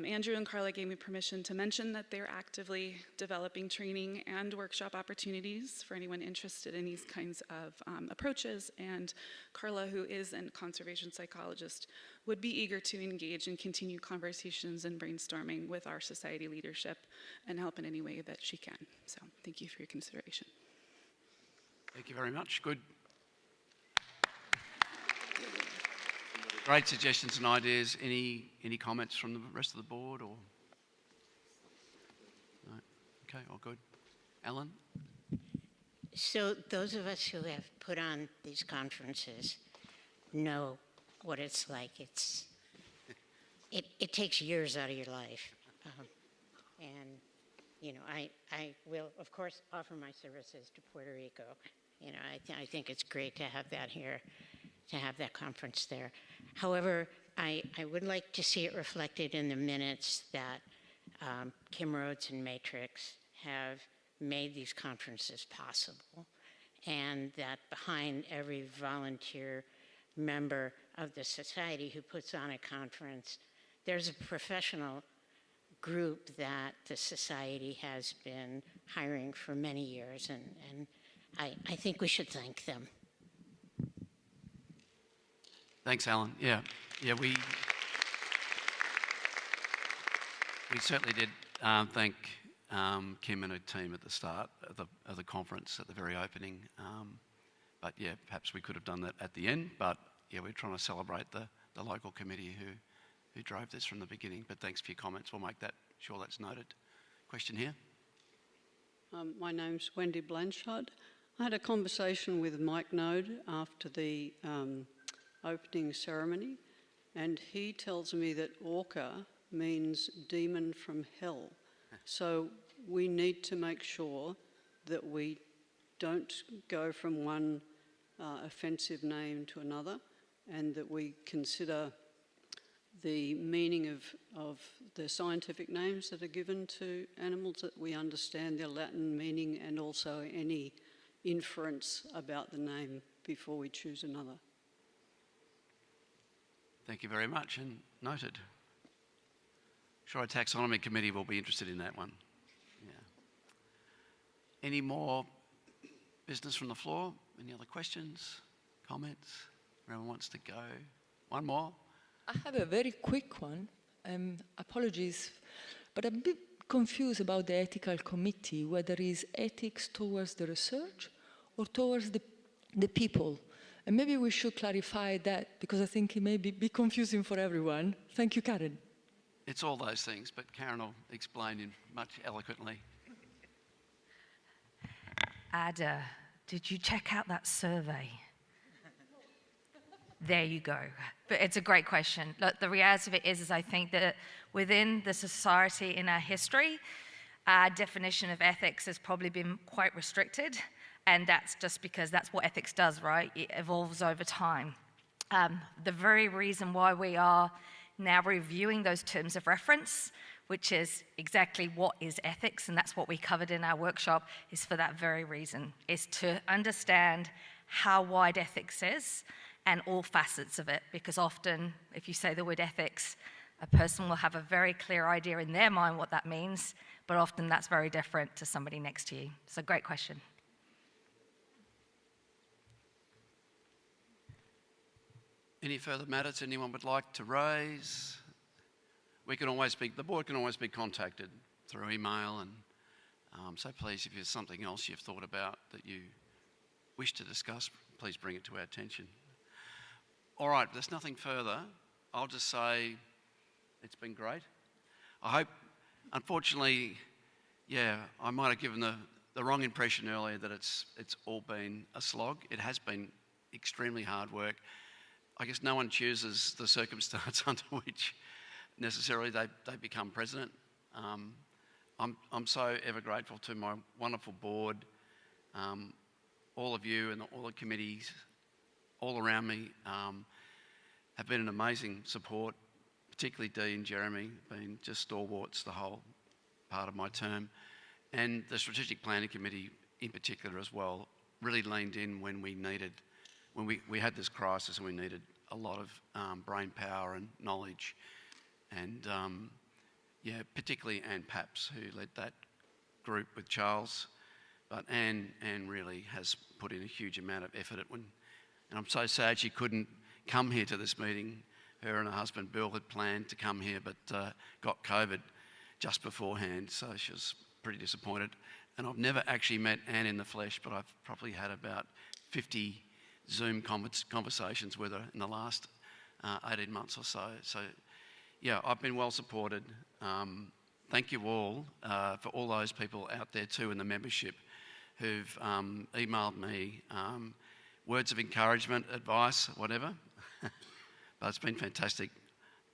Andrew and Carla gave me permission to mention that they're actively developing training and workshop opportunities for anyone interested in these kinds of approaches. And Carla, who is a conservation psychologist, would be eager to engage and continue conversations and brainstorming with our society leadership and help in any way that she can. So thank you for your consideration. Thank you very much. Good. Great suggestions and ideas. Any comments from the rest of the board? Or Okay, all good. Alan? So those of us who have put on these conferences know what it's like. It takes years out of your life. And, you know, I will, of course, offer my services to Puerto Rico. You know, I think it's great to have that here, to have that conference there. However, I would like to see it reflected in the minutes that Kim Rhodes and Matrix have made these conferences possible, and that behind every volunteer member of the society who puts on a conference, there's a professional group that the society has been hiring for many years, and I think we should thank them. Thanks, Alan. Yeah, we certainly did thank Kim and her team at the start of the conference, at the very opening. But yeah, perhaps we could have done that at the end. But yeah, we're trying to celebrate the local committee who drove this from the beginning. But thanks for your comments. We'll make sure that's noted. Question here. My name's Wendy Blanchard. I had a conversation with Mike Node after the opening ceremony, and he tells me that orca means demon from hell. So we need to make sure that we don't go from one offensive name to another, and that we consider the meaning of the scientific names that are given to animals, that we understand their Latin meaning and also any inference about the name before we choose another. Thank you very much, and noted. Sure, our taxonomy committee will be interested in that one. Yeah. Any more business from the floor? Any other questions, comments? Everyone wants to go. One more. I have a very quick one. Apologies, but I'm a bit confused about the ethical committee, whether it's ethics towards the research or towards the people. And maybe we should clarify that, because I think it may be confusing for everyone. Thank you, Karen. It's all those things, but Karen will explain in much eloquently. Ada, did you check out that survey? There you go. But it's a great question. Look, the reality of it is I think that within the society in our history, our definition of ethics has probably been quite restricted. And that's just because that's what ethics does, right? It evolves over time. The very reason why we are now reviewing those terms of reference, which is exactly what is ethics, and that's what we covered in our workshop, is for that very reason, is to understand how wide ethics is and all facets of it. Because often, if you say the word ethics, a person will have a very clear idea in their mind what that means, but often that's very different to somebody next to you. So great question. Any further matters anyone would like to raise? The board can always be contacted through email, and so please, if there's something else you've thought about that you wish to discuss, please bring it to our attention. All right, if there's nothing further, I'll just say it's been great. I hope, unfortunately, I might have given the wrong impression earlier that it's all been a slog. It has been extremely hard work. I guess no one chooses the circumstance under which necessarily they become president. I'm so ever grateful to my wonderful board, all of you and all the committees all around me have been an amazing support, particularly Dee and Jeremy, been just stalwarts the whole part of my term. And the Strategic Planning Committee in particular as well really leaned in when we had this crisis and we needed a lot of brain power and knowledge. And particularly Anne Paps, who led that group with Charles. But Anne really has put in a huge amount of effort. And I'm so sad she couldn't come here to this meeting. Her and her husband Bill had planned to come here, but got COVID just beforehand, so she was pretty disappointed. And I've never actually met Anne in the flesh, but I've probably had about 50 Zoom conversations with her in the last 18 months or so. So, yeah, I've been well supported thank you all for all those people out there too in the membership who've emailed me words of encouragement, advice, whatever. But it's been fantastic.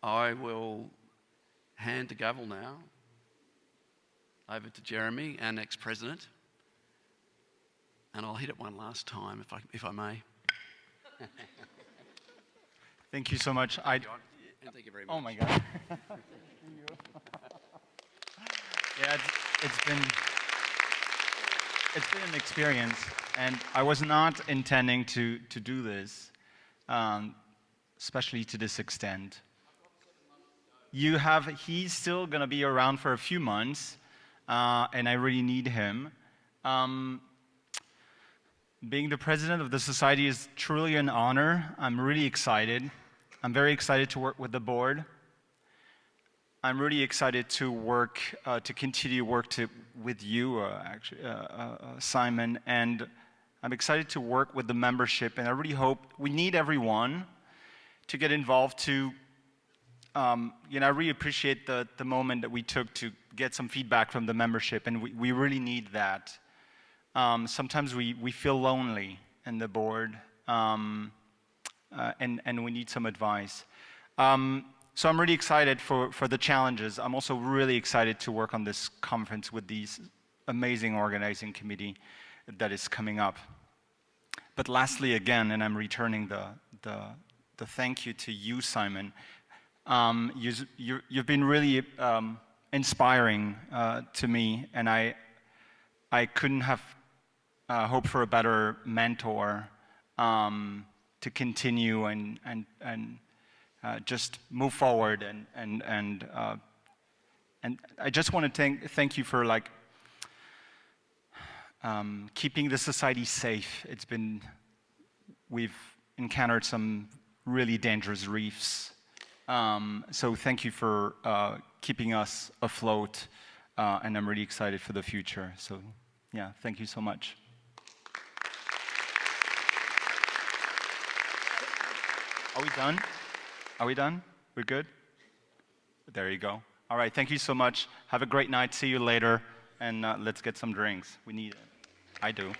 I will hand the gavel now over to Jeremy, our next president, and I'll hit it one last time, if I may. Thank you so much. Thank you very much. Oh my God. Yeah, it's been an experience, and I was not intending to do this, especially to this extent. He's still going to be around for a few months, and I really need him. Being the president of the society is truly an honor. I'm really excited. I'm very excited to work with the board. I'm really excited to work, to continue work with you, Simon, and I'm excited to work with the membership, and I really hope, we need everyone to get involved to, I really appreciate the moment that we took to get some feedback from the membership, and we really need that. Sometimes we feel lonely in the board, and we need some advice. So I'm really excited for the challenges. I'm also really excited to work on this conference with these amazing organizing committee that is coming up. But lastly, again, and I'm returning the thank you to you, Simon. You've been really inspiring to me, and I couldn't have hoped for a better mentor to continue and just move forward, and I just want to thank you for keeping the society safe. We've encountered some really dangerous reefs, so thank you for keeping us afloat, and I'm really excited for the future. So yeah, thank you so much. Are we done? Are we done? We're good? There you go. All right, thank you so much. Have a great night. See you later, and let's get some drinks. We need it. I do.